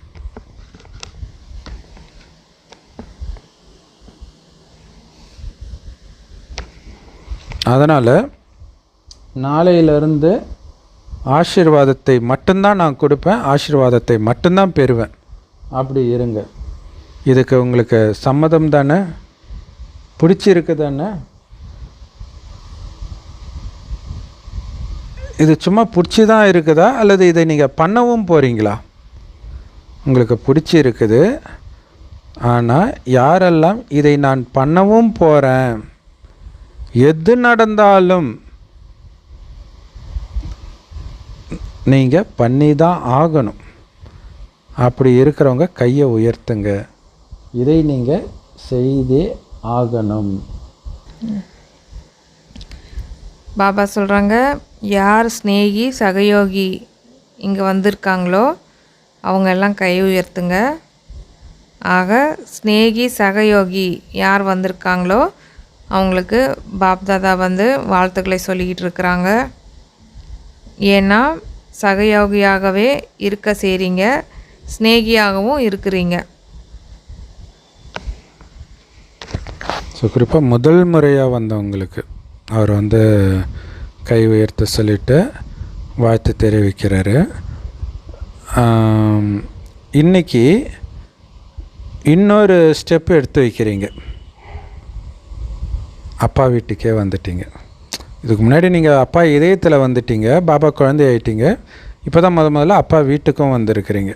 அதனால் நாளையிலிருந்து ஆசீர்வாதத்தை மட்டும்தான் நான் கொடுப்பேன், ஆசீர்வாதத்தை மட்டும்தான் பெறுவேன். அப்படி இருங்க. இதுக்கு உங்களுக்கு சம்மதம் தானே? பிடிச்சிருக்கு தானே? இது சும்மா பிடிச்சி தான் இருக்குதா அல்லது இதை நீங்கள் பண்ணவும் போகிறீங்களா? உங்களுக்கு பிடிச்சி இருக்குது, ஆனால் யாரெல்லாம் இதை நான் பண்ணவும் போகிறேன், எது நடந்தாலும் நீங்கள் பண்ணி தான் ஆகணும், அப்படி இருக்கிறவங்க கையை உயர்த்துங்க. இதை நீங்கள் செய்தே ஆகணும். பாபா சொல்கிறாங்க, யார் ஸ்நேகி சகயோகி இங்கே வந்திருக்காங்களோ அவங்க எல்லாம் கை உயர்த்துங்க. ஆக ஸ்நேகி சகயோகி யார் வந்திருக்காங்களோ அவங்களுக்கு பாப்தாதா வாழ்த்துக்களை சொல்லிக்கிட்டு இருக்கிறாங்க. ஏன்னா சகயோகியாகவே இருக்க செய்கிறீங்க, ஸ்நேகியாகவும் இருக்கிறீங்க. ஸோ குறிப்பாக முதல் முறையாக வந்தவங்களுக்கு அவர் கை உயர்த்த சொல்லிட்டு வாழ்த்து தெரிவிக்கிறாரு. இன்றைக்கி இன்னொரு ஸ்டெப்பு எடுத்து வைக்கிறீங்க. அப்பா வீட்டுக்கே வந்துட்டீங்க. இதுக்கு முன்னாடி நீங்கள் அப்பா இதயத்தில் வந்துட்டீங்க, பாபா குழந்தை ஆகிட்டீங்க. இப்போ தான் முதல்ல அப்பா வீட்டுக்கும் வந்திருக்கிறீங்க.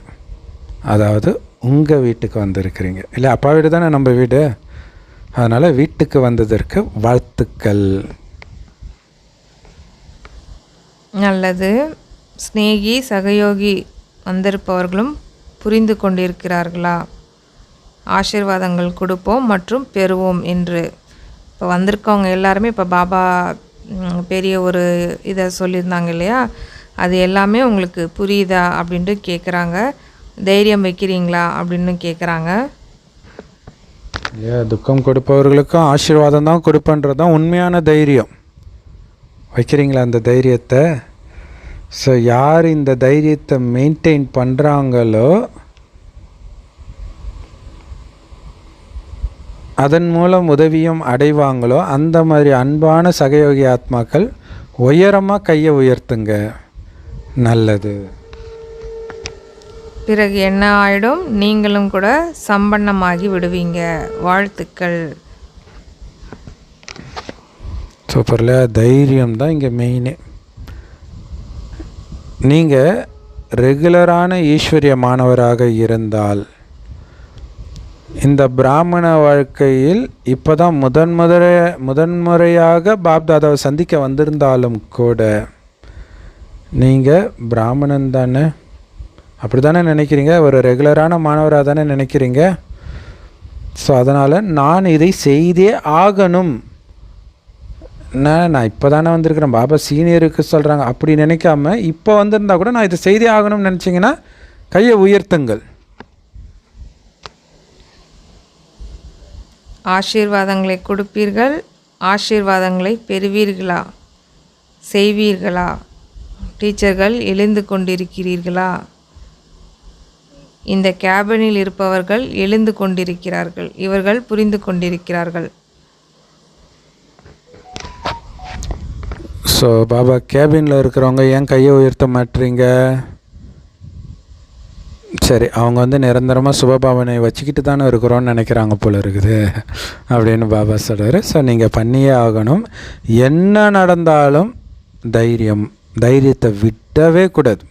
அதாவது உங்கள் வீட்டுக்கு வந்திருக்கிறீங்க. இல்லை, அப்பா வீடு தானே நம்ம வீடு. அதனால் வீட்டுக்கு வந்ததற்கு வாழ்த்துக்கள். நல்லது. ஸ்நேகி சகயோகி வந்திருப்பவர்களும் புரிந்து கொண்டிருக்கிறார்களா? ஆசீர்வாதங்கள் கொடுப்போம் மற்றும் பெறுவோம் என்று. இப்போ வந்திருக்கவங்க எல்லாருமே இப்போ பாபா பெரிய ஒரு இதை சொல்லியிருந்தாங்க இல்லையா, அது எல்லாமே உங்களுக்கு புரியுதா அப்படின்ட்டு கேட்குறாங்க. தைரியம் வைக்கிறீங்களா அப்படின்னு கேட்குறாங்க. இல்லையா, துக்கம் கொடுப்பவர்களுக்கும் ஆசீர்வாதம் தான் கொடுப்பன்றது தான் உண்மையான தைரியம். வைக்கிறீங்களா அந்த தைரியத்தை? ஸோ யார் இந்த தைரியத்தை மெயின்டைன் பண்ணுறாங்களோ அதன் மூலம் உதவியும் அடைவாங்களோ அந்த மாதிரி அன்பான சகயோகி ஆத்மாக்கள் உயரமாக கையை உயர்த்துங்க. நல்லது. பிறகு என்ன ஆயிடும்? நீங்களும் கூட சம்பன்னமாகி விடுவீங்க. வாழ்த்துக்கள். சூப்பர்ல. தைரியம் தான் இங்கே மெயினே. நீங்கள் ரெகுலரான ஈஸ்வரிய மாணவராக இருந்தால் இந்த பிராமண வாழ்க்கையில் இப்போ தான் முதன்முறையாக பாப்தாதாவை சந்திக்க வந்திருந்தாலும் கூட நீங்கள் பிராமணன் தானே, அப்படி தானே நினைக்கிறீங்க, ஒரு ரெகுலரான மாணவராக தானே நினைக்கிறீங்க. ஸோ அதனால் நான் இதை செய்தே ஆகணும், நான் இப்போ தானே வந்திருக்கிறேன், பாபா சீனியருக்கு சொல்கிறாங்க அப்படி நினைக்காம இப்போ வந்திருந்தா கூட நான் இதை செய்தே ஆகணும்னு நினச்சிங்கன்னா கையை உயர்த்துங்கள். ஆசீர்வாதங்களை கொடுப்பீர்கள், ஆசீர்வாதங்களை பெறுவீர்களா? செய்வீர்களா? டீச்சர்கள் எழுந்து கொண்டிருக்கிறீர்களா? இந்த கேபினில் இருப்பவர்கள் எழுந்து கொண்டிருக்கிறார்கள். இவர்கள் புரிந்து கொண்டிருக்கிறார்கள். ஸோ பாபா கேபினில் இருக்கிறவங்க ஏன் கையை உயர்த்த மாட்டீங்க? சரி, அவங்க நிரந்தரமாக சுபபாவனை வச்சுக்கிட்டு தானே இருக்கிறோன்னு நினைக்கிறாங்க போல இருக்குது அப்படின்னு பாபா சொல்கிறார். ஸோ நீங்கள் பண்ணியே ஆகணும். என்ன நடந்தாலும் தைரியத்தை விடவே கூடாது.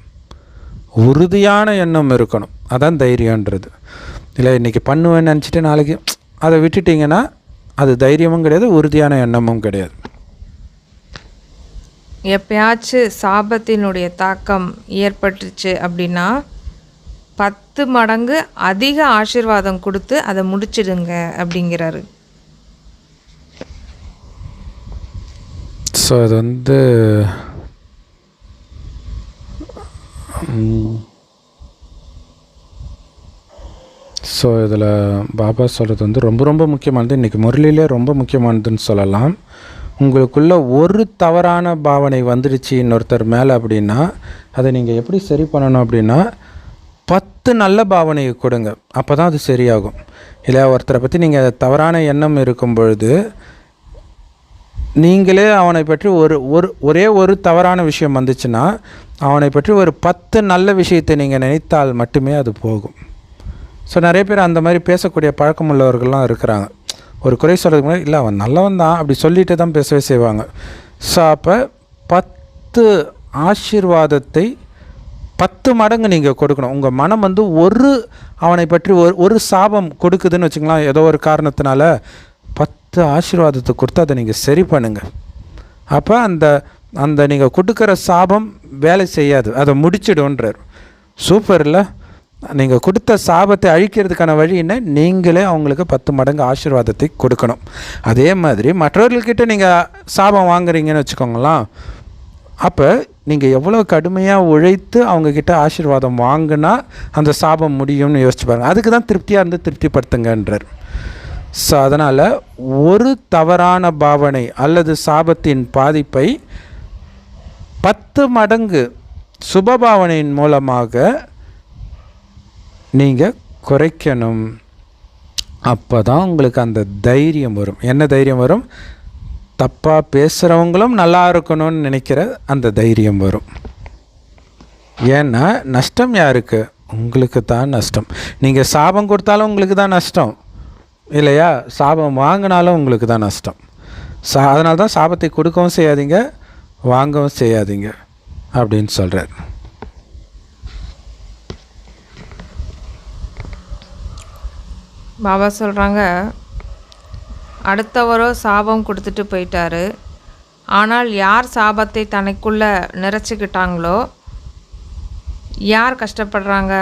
உறுதியான எண்ணம் இருக்கணும். அதான் தைரியன்றது. இல்லை இன்றைக்கி பண்ணுவேன்னு நினச்சிட்டு நாளைக்கு அதை விட்டுட்டிங்கன்னா அது தைரியமும் கிடையாது, உறுதியான எண்ணமும் கிடையாது. எப்பயாச்சும் சாபத்தினுடைய தாக்கம் ஏற்பட்டுச்சு அப்படின்னா 10 மடங்கு அதிக ஆசீர்வாதம் கொடுத்து அதை முடிச்சிடுங்க அப்படிங்கிறாரு. ஸோ அது ஸோ இதில் பாபா சொல்கிறது ரொம்ப ரொம்ப முக்கியமானது. இன்றைக்கி முரளியிலே ரொம்ப முக்கியமானதுன்னு சொல்லலாம். உங்களுக்குள்ள ஒரு தவறான பாவனை வந்துடுச்சு இன்னொருத்தர் மேலே அப்படின்னா அதை நீங்கள் எப்படி சரி பண்ணணும் அப்படின்னா 10 நல்ல பாவனையை கொடுங்க. அப்போ தான் அது சரியாகும். இல்லை ஒருத்தரை பற்றி நீங்கள் தவறான எண்ணம் இருக்கும் பொழுது நீங்களே அவனை பற்றி ஒரே ஒரு தவறான விஷயம் வந்துச்சுன்னா அவனை பற்றி ஒரு 10 நல்ல விஷயத்தை நீங்கள் நினைத்தால் மட்டுமே அது போகும். ஸோ நிறைய பேர் அந்த மாதிரி பேசக்கூடிய பழக்கம் உள்ளவர்கள்லாம் இருக்கிறாங்க. ஒரு குறை சொல்கிறதுக்கு முன்னாடி இல்லை அவன் நல்லவன் தான் அப்படி சொல்லிட்டு தான் பேசவே செய்வாங்க. ஸோ அப்போ 10 ஆசீர்வாதத்தை 10 மடங்கு நீங்கள் கொடுக்கணும். உங்கள் மனம் அவனை பற்றி ஒரு சாபம் கொடுக்குதுன்னு வச்சுக்கலாம், ஏதோ ஒரு காரணத்தினால 10 ஆசீர்வாதத்தை கொடுத்து அதை நீங்கள் சரி பண்ணுங்கள். அப்போ அந்த நீங்கள் கொடுக்குற சாபம் வேலை செய்யாது, அதை முடிச்சிடுன்றார். சூப்பர் இல்லை? நீங்கள் கொடுத்த சாபத்தை அழிக்கிறதுக்கான வழி என்ன? நீங்களே அவங்களுக்கு 10 மடங்கு ஆசீர்வாதத்தை கொடுக்கணும். அதே மாதிரி மற்றவர்கள்கிட்ட நீங்கள் சாபம் வாங்குறீங்கன்னு வச்சுக்கோங்களேன். அப்போ நீங்கள் எவ்வளோ கடுமையாக உழைத்து அவங்கக்கிட்ட ஆசீர்வாதம் வாங்கினா அந்த சாபம் முடியும்னு யோசிச்சு பாருங்கள். அதுக்கு தான் திருப்தியாக இருந்து திருப்திப்படுத்துங்கன்றார். ஸோ அதனால் ஒரு தவறான பாவனை அல்லது சாபத்தின் பாதிப்பை 10 மடங்கு சுபபாவனையின் மூலமாக நீங்கள் குறைக்கணும். அப்போ தான் உங்களுக்கு அந்த தைரியம் வரும். என்ன தைரியம் வரும்? தப்பாக பேசுகிறவங்களும் நல்லா இருக்கணும்னு நினைக்கிற அந்த தைரியம் வரும். ஏன்னா நஷ்டம் யாருக்கு? உங்களுக்கு தான் நஷ்டம். நீங்கள் சாபம் கொடுத்தாலும் உங்களுக்கு தான் நஷ்டம் இல்லையா? சாபம் வாங்கினாலும் உங்களுக்கு தான் நஷ்டம். அதனால தான் சாபத்தை கொடுக்கவும் செய்யாதீங்க, வாங்கவும் செய்யாதீங்க அப்படின்னு சொல்கிறார். பாபா சொல்கிறாங்க, அடுத்தவரோ சாபம் கொடுத்துட்டு போயிட்டாரு. ஆனால் யார் சாபத்தை தனக்குள்ளே நிறைச்சிக்கிட்டாங்களோ யார் கஷ்டப்படுறாங்க?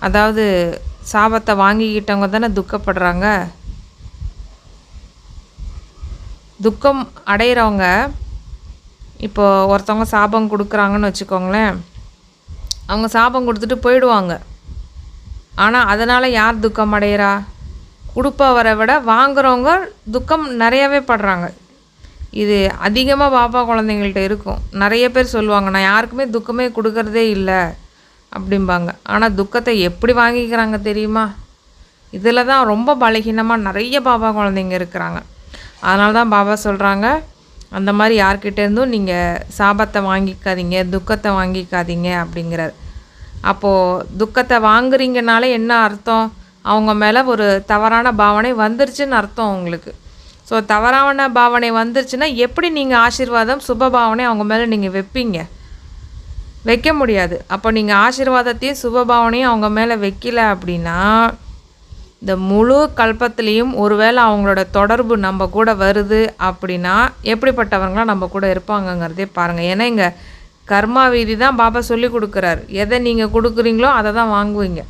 அதாவது சாபத்தை வாங்கிக்கிட்டவங்க தானே துக்கப்படுறாங்க. துக்கம் அடைகிறவங்க, இப்போது ஒருத்தவங்க சாபம் கொடுக்குறாங்கன்னு வச்சுக்கோங்களேன், அவங்க சாபம் கொடுத்துட்டு போயிடுவாங்க. ஆனால் அதனால் யார் துக்கம் அடைகிறா? கொடுப்பவரை விட வாங்குறவங்க துக்கம் நிறையவே படுறாங்க. இது அதிகமாக பாப்பா குழந்தைங்கள்ட்ட இருக்கும். நிறைய பேர் சொல்லுவாங்க, நான் யாருக்குமே துக்கமே கொடுக்கறதே இல்லை அப்படிம்பாங்க. ஆனால் துக்கத்தை எப்படி வாங்கிக்கிறாங்க தெரியுமா? இதில் தான் ரொம்ப பலகீனமாக நிறைய பாபா குழந்தைங்க இருக்கிறாங்க. அதனால தான் பாபா சொல்கிறாங்க, அந்த மாதிரி யார்கிட்டேருந்தும் நீங்கள் சாபத்தை வாங்கிக்காதீங்க, துக்கத்தை வாங்கிக்காதீங்க அப்படிங்கிறார். அப்போது துக்கத்தை வாங்குறீங்கனாலே என்ன அர்த்தம்? அவங்க மேலே ஒரு தவறான பாவனை வந்துருச்சுன்னு அர்த்தம் உங்களுக்கு. ஸோ தவறான பாவனை வந்துருச்சுன்னா எப்படி நீங்கள் ஆசீர்வாதம் சுப பாவனை அவங்க மேலே நீங்கள் வைப்பீங்க? வைக்க முடியாது. அப்போ நீங்கள் ஆசீர்வாதத்தையும் சுபபாவனையும் அவங்க மேலே வைக்கல அப்படின்னா, இந்த முழு கல்பத்துலேயும் ஒருவேளை அவங்களோட தொடர்பு நம்ம கூட வருது அப்படின்னா எப்படிப்பட்டவங்களாம் நம்ம கூட இருப்பாங்கங்கிறதே பாருங்கள். ஏன்னா இங்கே கர்மா வீதி தான் பாபா சொல்லி கொடுக்குறாரு. எதை நீங்கள் கொடுக்குறீங்களோ அதை தான் வாங்குவீங்க.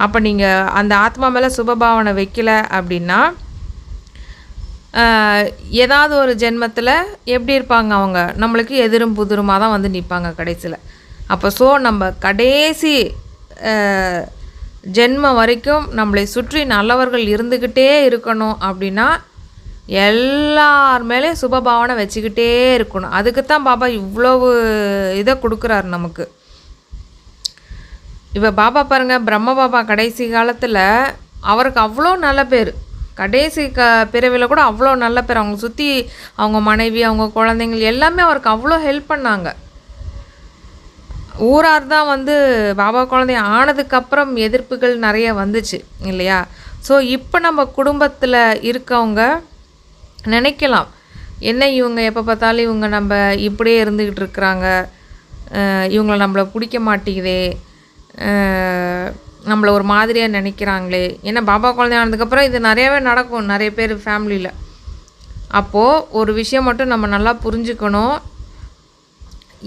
அப்போ நீங்கள் அந்த ஆத்மா மேலே சுபபாவனை வைக்கல அப்படின்னா ஏதாவது ஒரு ஜென்மத்தில் எப்படி இருப்பாங்க? அவங்க நம்மளுக்கு எதிரும் புதிருமாக தான் வந்து நிற்பாங்க கடைசியில். அப்போ நம்ம கடைசி ஜென்மம் வரைக்கும் நம்மளை சுற்றி நல்லவர்கள் இருந்துக்கிட்டே இருக்கணும் அப்படின்னா எல்லார் மேலேயும் சுபபாவனை வச்சுக்கிட்டே இருக்கணும். அதுக்கு தான் பாபா இவ்வளவு இதை கொடுக்குறாரு நமக்கு. இப்போ பாபா பாருங்கள், பிரம்ம பாபா கடைசி காலத்தில் அவருக்கு அவ்வளோ நல்ல பேர், கடைசி பிறவியில் கூட அவ்வளோ நல்ல பேர். அவங்க சுற்றி அவங்க மனைவி, அவங்க குழந்தைங்கள் எல்லாமே அவருக்கு அவ்வளோ ஹெல்ப் பண்ணாங்க. ஊரார் தான் வந்து பாபா குழந்தை ஆனதுக்கப்புறம் எதிர்ப்புகள் நிறைய வந்துச்சு இல்லையா? ஸோ இப்போ நம்ம குடும்பத்தில் இருக்கவங்க நினைக்கலாம், என்ன இவங்க எப்போ பார்த்தாலும் இவங்க நம்ம இப்படியே இருந்துக்கிட்டு இருக்கிறாங்க, இவங்கள நம்மளை பிடிக்க மாட்டேங்குதே, நம்மளை ஒரு மாதிரியாக நினைக்கிறாங்களே. ஏன்னா பாபா குழந்தை ஆனதுக்கப்புறம் இது நிறையாவே நடக்கும் நிறைய பேர் ஃபேமிலியில். அப்போது ஒரு விஷயம் மட்டும் நம்ம நல்லா புரிஞ்சுக்கணும்,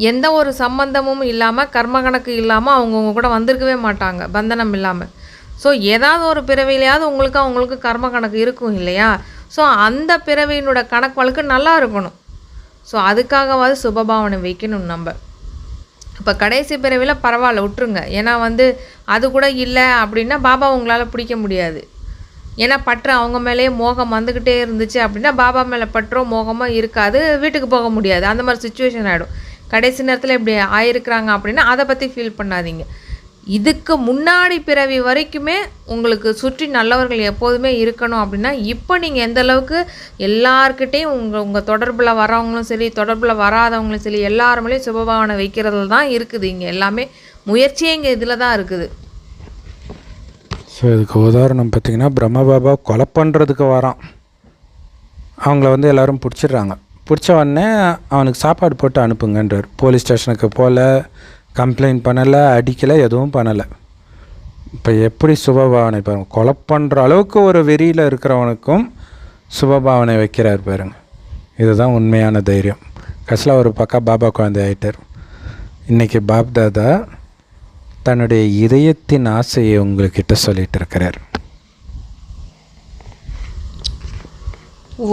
எந்த ஒரு சம்பந்தமும் இல்லாமல் கர்ம கணக்கு இல்லாமல் அவங்கவுங்க கூட வந்திருக்கவே மாட்டாங்க, பந்தனம் இல்லாமல். ஸோ ஏதாவது ஒரு பிறவிலையாவது அவங்களுக்கு கர்ம கணக்கு இருக்கும் இல்லையா? ஸோ அந்த பிறவியினோட கணக்கு வழக்கு நல்லா இருக்கணும். ஸோ அதுக்காகவாது சுபபாவனை வைக்கணும் நம்ம. இப்போ கடைசி பிறவியில் பரவாயில்ல விட்டுருங்க. ஏன்னா வந்து அது கூட இல்லை அப்படின்னா பாபா உங்களால் பிடிக்க முடியாது. ஏன்னா பற்று அவங்க மேலேயே மோகம் வந்துக்கிட்டே இருந்துச்சு அப்படின்னா பாபா மேலே பற்றோ மோகமோ இருக்காது, வீட்டுக்கு போக முடியாது. அந்த மாதிரி சுச்சுவேஷன் ஆகிடும். கடைசி நேரத்தில் இப்படி ஆயிருக்கிறாங்க அப்படின்னா அதை பற்றி ஃபீல் பண்ணாதீங்க. இதுக்கு முன்னாடி பிறவி வரைக்குமே உங்களுக்கு சுற்றி நல்லவர்கள் எப்போதுமே இருக்கணும் அப்படின்னா இப்போ நீங்கள் எந்த அளவுக்கு எல்லார்கிட்டையும் உங்கள் தொடர்பில் வரவங்களும் சரி, தொடர்பில் வராதவங்களும் சரி, எல்லாருமே சுபபாவனை வைக்கிறதுல தான் இருக்குது. இங்கே எல்லாமே முயற்சியே இங்கே இதில் தான் இருக்குது. ஸோ இதுக்கு உதாரணம் பார்த்திங்கன்னா, பிரம்ம பாபா கொலை பண்ணுறதுக்கு வரான், அவங்கள வந்து எல்லோரும் பிடிச்சிடுறாங்க. பிடிச்ச உடனே அவனுக்கு சாப்பாடு போட்டு அனுப்புங்கன்றார். போலீஸ் ஸ்டேஷனுக்கு போகல, கம்ப்ளைண்ட் பண்ணலை, அடிக்கலை, எதுவும் பண்ணலை. இப்போ எப்படி சுபபாவனை பாருங்கள், கொலை பண்ணுற அளவுக்கு ஒரு வெறியில் இருக்கிறவனுக்கும் சுபபாவனை வைக்கிறார் பாருங்க. இதுதான் உண்மையான தைரியம். கடைசியில் ஒரு பக்கம் பாபா குழந்தை ஆகிட்டார். இன்றைக்கி பாப் தாதா தன்னுடைய இதயத்தின் ஆசையை உங்கள்கிட்ட சொல்லிகிட்டு இருக்கிறார்.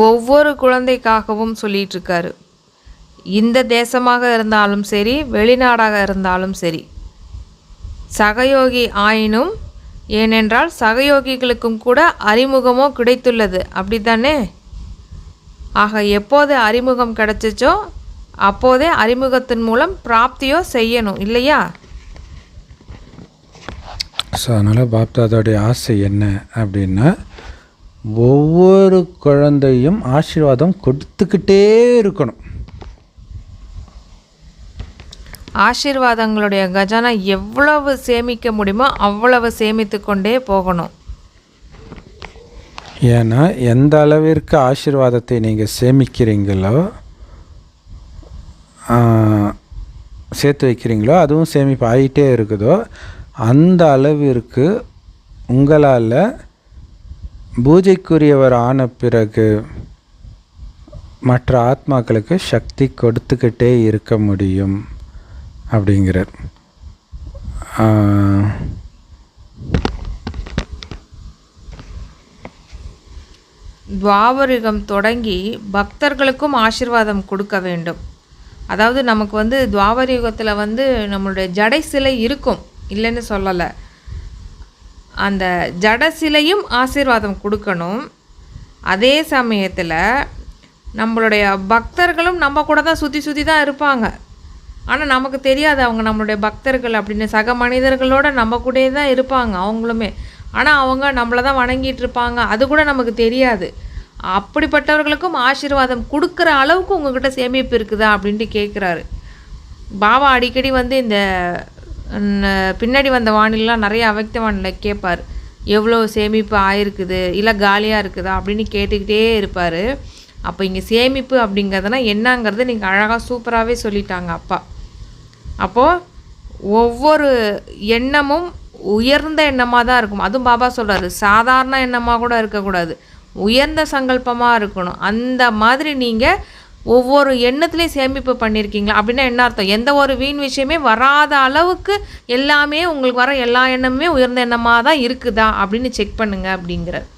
ஒவ்வொரு குழந்தைக்காகவும் சொல்லிகிட்டு இருக்காரு. இந்த தேசமாக இருந்தாலும் சரி, வெளிநாடாக இருந்தாலும் சரி, சகயோகி ஆயினும், ஏனென்றால் சகயோகிகளுக்கும் கூட அறிமுகமோ கிடைத்துள்ளது, அப்படி தானே? ஆக எப்போது அறிமுகம் கிடைச்சிச்சோ அப்போதே அறிமுகத்தின் மூலம் பிராப்தியோ செய்யணும் இல்லையா? ஸோ அதனால் பாப்தாதாவுடைய ஆசை என்ன அப்படின்னா, ஒவ்வொரு குழந்தையும் ஆசீர்வாதம் கொடுத்துக்கிட்டே இருக்கணும். ஆசீர்வாதங்களுடைய கஜானா எவ்வளவு சேமிக்க முடியுமோ அவ்வளவு சேமித்து கொண்டே போகணும். ஏன்னா எந்த அளவிற்கு ஆசீர்வாதத்தை நீங்கள் சேமிக்கிறீங்களோ, சேர்த்து வைக்கிறீங்களோ, அதுவும் சேமிப்பு ஆகிட்டே இருக்குதோ, அந்த அளவிற்கு உங்களால் பூஜைக்குரியவர் ஆன பிறகு மற்ற ஆத்மாக்களுக்கு சக்தி கொடுத்துக்கிட்டே இருக்க முடியும் அப்படிங்கிறார். துவாபரிகம் தொடங்கி பக்தர்களுக்கும் ஆசீர்வாதம் கொடுக்க வேண்டும். அதாவது நமக்கு வந்து துவாபரியுகத்தில் வந்து நம்மளுடைய ஜடை சிலை இருக்கும், இல்லைன்னு சொல்லலை. அந்த ஜட சிலையும் ஆசீர்வாதம் கொடுக்கணும். அதே சமயத்தில் நம்மளுடைய பக்தர்களும் நம்ம கூட தான் சுற்றி தான் இருப்பாங்க. ஆனால் நமக்கு தெரியாது அவங்க நம்மளுடைய பக்தர்கள் அப்படின்னு. சக மனிதர்களோடு நம்ம கூடயே தான் இருப்பாங்க அவங்களுமே. ஆனால் அவங்க நம்மளை தான் வணங்கிட்டு இருப்பாங்க, அது கூட நமக்கு தெரியாது. அப்படிப்பட்டவர்களுக்கும் ஆசீர்வாதம் கொடுக்குற அளவுக்கு உங்ககிட்ட சேமிப்பு இருக்குதா அப்படின்ட்டு கேட்குறாரு. பாபா அடிக்கடி வந்து இந்த பின்னாடி வந்த வானிலாம் நிறைய அவ்வக்த வானில் கேட்பார், எவ்வளோ சேமிப்பு ஆயிருக்குது இல்லை காலியாக இருக்குதா அப்படின்னு கேட்டுக்கிட்டே இருப்பார். அப்போ இங்கே சேமிப்பு அப்படிங்கிறதுனா என்னங்கிறது நீங்கள் அழகாக சூப்பராகவே சொல்லிட்டாங்க அப்பா. அப்போது ஒவ்வொரு எண்ணமும் உயர்ந்த எண்ணமாக தான் இருக்கும். அதுவும் பாபா சொல்கிறாரு, சாதாரண எண்ணமாக கூட இருக்கக்கூடாது, உயர்ந்த சங்கல்பமாக இருக்கணும். அந்த மாதிரி நீங்கள் ஒவ்வொரு எண்ணத்துலேயும் சேமிப்பு பண்ணியிருக்கீங்களா அப்படின்னா என்ன அர்த்தம்? எந்த ஒரு வீண் விஷயமே வராத அளவுக்கு எல்லாமே உங்களுக்கு வர எல்லா எண்ணமுமே உயர்ந்த எண்ணமாக தான் இருக்குதா அப்படின்னு செக் பண்ணுங்க அப்படிங்கிறார்.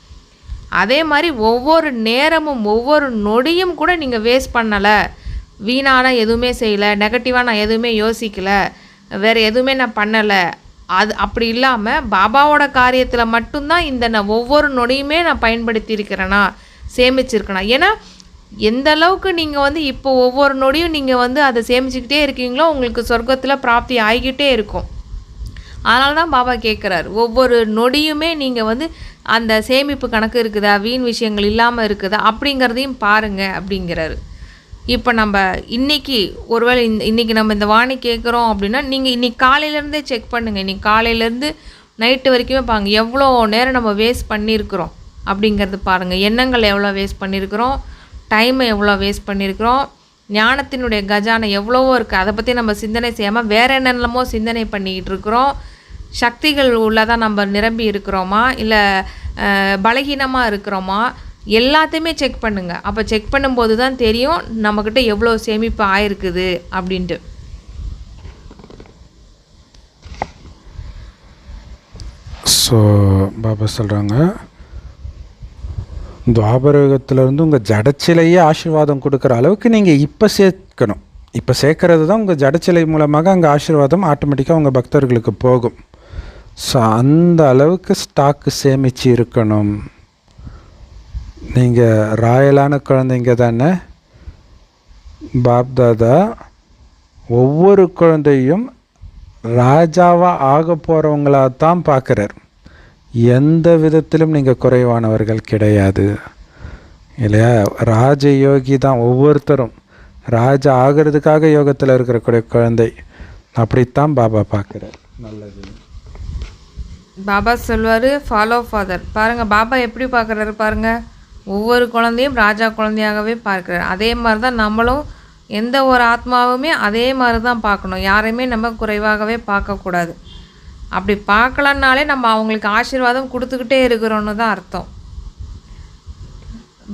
அதே மாதிரி ஒவ்வொரு நேரமும் ஒவ்வொரு நொடியும் கூட நீங்கள் வேஸ்ட் பண்ணலை, வீணான எதுவுமே செய்யலை, நெகட்டிவாக நான் எதுவுமே யோசிக்கலை, வேறு எதுவுமே நான் பண்ணலை, அது அப்படி இல்லாமல் பாபாவோட காரியத்தில் மட்டும்தான் இந்த நான் ஒவ்வொரு நொடியுமே நான் பயன்படுத்தியிருக்கிறேனா, சேமிச்சிருக்கேனா. ஏன்னா எந்த அளவுக்கு நீங்கள் வந்து இப்போ ஒவ்வொரு நொடியும் நீங்கள் வந்து அதை சேமிச்சுக்கிட்டே இருக்கீங்களோ உங்களுக்கு சொர்க்கத்தில் பிராப்தி ஆகிக்கிட்டே இருக்கும். அதனால தான் பாபா கேட்குறாரு, ஒவ்வொரு நொடியுமே நீங்கள் வந்து அந்த சேமிப்பு கணக்கு இருக்குதா, வீண் விஷயங்கள் இல்லாமல் இருக்குதா அப்படிங்கிறதையும் பாருங்கள் அப்படிங்கிறாரு. இப்போ நம்ம இன்றைக்கி ஒருவேளை இன்றைக்கி நம்ம இந்த வாணி கேட்குறோம் அப்படின்னா நீங்கள் இன்றைக்கி காலையிலேருந்தே செக் பண்ணுங்கள். இன்றைக்கி காலையிலேருந்து நைட்டு வரைக்குமே பாருங்கள் எவ்வளோ நேரம் நம்ம வேஸ்ட் பண்ணியிருக்கிறோம் அப்படிங்கிறது பாருங்கள். எண்ணங்கள் எவ்வளோ வேஸ்ட் பண்ணியிருக்கிறோம், டைமை எவ்வளோ வேஸ்ட் பண்ணியிருக்கிறோம், ஞானத்தினுடைய கஜானை எவ்வளவோ இருக்குது, அதை பற்றி நம்ம சிந்தனை செய்யாமல் வேறு என்னென்னமோ சிந்தனை பண்ணிக்கிட்டு இருக்கிறோம். சக்திகள் உள்ளதாக நம்ம நிரம்பி இருக்கிறோமா இல்லை பலகீனமாக இருக்கிறோமா, எல்லாத்தையுமே செக் பண்ணுங்கள். அப்போ செக் பண்ணும்போது தான் தெரியும் நம்மக்கிட்ட எவ்வளோ சேமிப்பு ஆயிருக்குது அப்படின்ட்டு. ஸோ பாபா சொல்கிறாங்க, துவாபரகத்திலேருந்து உங்கள் ஜடச்சிலையே ஆசீர்வாதம் கொடுக்குற அளவுக்கு நீங்கள் இப்போ சேர்க்கணும். இப்போ சேர்க்கறது தான் உங்கள் ஜடச்சிலை மூலமாக அங்கே ஆசீர்வாதம் ஆட்டோமேட்டிக்காக உங்கள் பக்தர்களுக்கு போகும். ஸோ அந்த அளவுக்கு ஸ்டாக்கு சேமித்து இருக்கணும். நீங்கள் ராயலான குழந்தைங்க தானே. பாப்தாதா ஒவ்வொரு குழந்தையும் ராஜாவாக ஆக போகிறவங்களாக தான் பார்க்குறார். எந்த விதத்திலும் நீங்கள் குறைவானவர்கள் கிடையாது இல்லையா. ராஜயோகி தான் ஒவ்வொருத்தரும். ராஜா ஆகிறதுக்காக யோகத்தில் இருக்கிற குழந்தை அப்படித்தான் பாபா பார்க்குறார். நல்லது. பாபா சொல்வார், ஃபாலோ ஃபாதர். பாருங்கள் பாபா எப்படி பார்க்குறாரு பாருங்கள். ஒவ்வொரு குழந்தையும் ராஜா குழந்தையாகவே பார்க்குறாரு. அதே மாதிரி தான் நம்மளும் எந்த ஒரு ஆத்மாவுமே அதே மாதிரி தான் பார்க்கணும். யாரையுமே நம்ம குறைவாகவே பார்க்கக்கூடாது. அப்படி பார்க்கலன்னாலே நம்ம அவங்களுக்கு ஆசீர்வாதம் கொடுத்துக்கிட்டே இருக்கிறோன்னு தான் அர்த்தம்.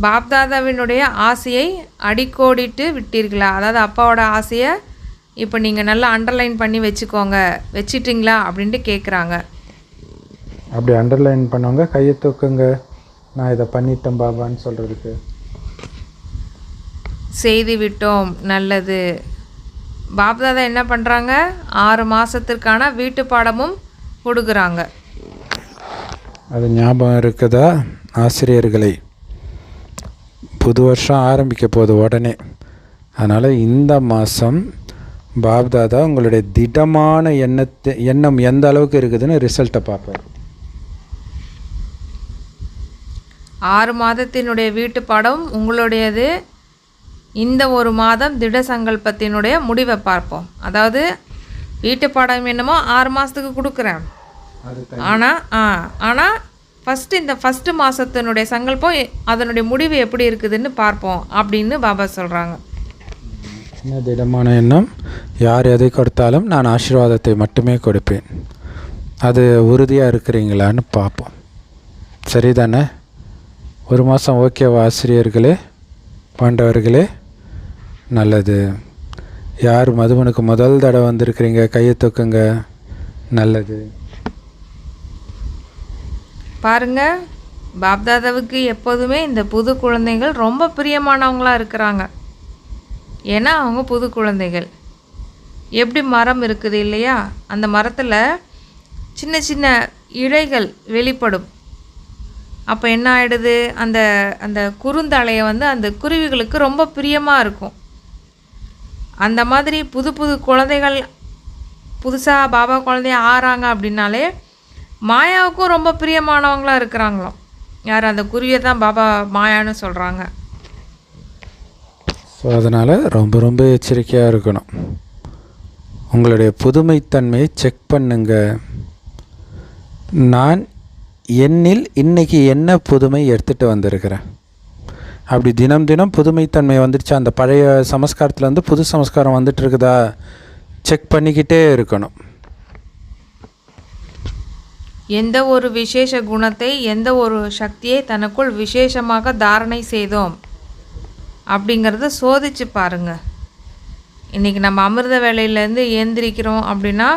பாப்தாதாவினுடைய ஆசையை அடிக்கோடிட்டு விட்டீர்களா, அதாவது அப்பாவோட ஆசையை இப்போ நீங்கள் நல்லா அண்டர்லைன் பண்ணி வச்சுக்கோங்க, வச்சிட்டிங்களா அப்படின்ட்டு கேட்குறாங்க. அப்படி அண்டர்லைன் பண்ணுவாங்க, கையை தூக்குங்க, நான் இதை பண்ணிட்டேன் பாபான்னு சொல்கிறதுக்கு. செய்து விட்டோம், நல்லது. பாப்தாதா என்ன பண்ணுறாங்க, 6 மாதத்திற்கான வீட்டு பாடமும் கொடுக்குறாங்க. அது ஞாபகம் இருக்குதா ஆசிரியர்களை? புது வருஷம் ஆரம்பிக்க போகுது உடனே. அதனால் இந்த மாதம் பாப்தாதா உங்களுடைய திடமான எண்ணம் எந்த அளவுக்கு இருக்குதுன்னு ரிசல்ட்டை பார்ப்பார். 6 மாதத்தினுடைய வீட்டு பாடம் உங்களுடையது. இந்த ஒரு மாதம் திட சங்கல்பத்தினுடைய முடிவை பார்ப்போம். அதாவது வீட்டு பாடம் என்னமோ 6 மாதத்துக்கு கொடுக்குறேன், ஆனால் இந்த ஃபஸ்ட்டு மாதத்தினுடைய சங்கல்பம் அதனுடைய முடிவு எப்படி இருக்குதுன்னு பார்ப்போம் அப்படின்னு பாபா சொல்கிறாங்க. என்ன திடமான எண்ணம், யார் எதை கொடுத்தாலும் நான் ஆசீர்வாதத்தை மட்டுமே கொடுப்பேன், அது உறுதியாக இருக்கிறீங்களான்னு பார்ப்போம். சரிதானே? ஒரு மாதம் ஓகேவா ஆசிரியர்களே, பாண்டவர்களே? நல்லது. யார் மதுபனுக்கு முதல் தடவை வந்திருக்கிறீங்க கையை தூக்குங்க. நல்லது. பாருங்க, பாப்தாதாவுக்கு எப்போதுமே இந்த புது குழந்தைகள் ரொம்ப பிரியமானவங்களாக இருக்கிறாங்க. ஏன்னா அவங்க புது குழந்தைகள். எப்படி மரம் இருக்குது இல்லையா, அந்த மரத்தில் சின்ன சின்ன இழைகள் வெளிப்படும். அப்போ என்ன ஆகிடுது, அந்த அந்த குறுந்தலையை வந்து அந்த குருவிகளுக்கு ரொம்ப பிரியமாக இருக்கும். அந்த மாதிரி புது புது குழந்தைகள் புதுசாக பாபா குழந்தைய ஆறாங்க அப்படின்னாலே மாயாவுக்கும் ரொம்ப பிரியமானவங்களாக இருக்கிறாங்களாம். யார்? அந்த குருவியை தான் பாபா மாயான்னு சொல்கிறாங்க. ஸோ அதனால் ரொம்ப ரொம்ப எச்சரிக்கையாக இருக்கணும். உங்களுடைய புதுமைத்தன்மையை செக் பண்ணுங்க. நான் என்னில் இன்றைக்கி என்ன புதுமை எடுத்துகிட்டு வந்திருக்கிறேன். அப்படி தினம் தினம் புதுமைத்தன்மை வந்துடுச்சு, அந்த பழைய சமஸ்காரத்துலேருந்து புது சமஸ்காரம் வந்துட்டு இருக்குதா செக் பண்ணிக்கிட்டே இருக்கணும். எந்த ஒரு விசேஷ குணத்தை, எந்த ஒரு சக்தியை தனக்குள் விசேஷமாக தாரணை செய்தோம் அப்படிங்கிறத சோதிச்சு பாருங்கள். இன்றைக்கி நம்ம அமிர்த வேலையிலேருந்து ஏந்திரிக்கிறோம் அப்படின்னா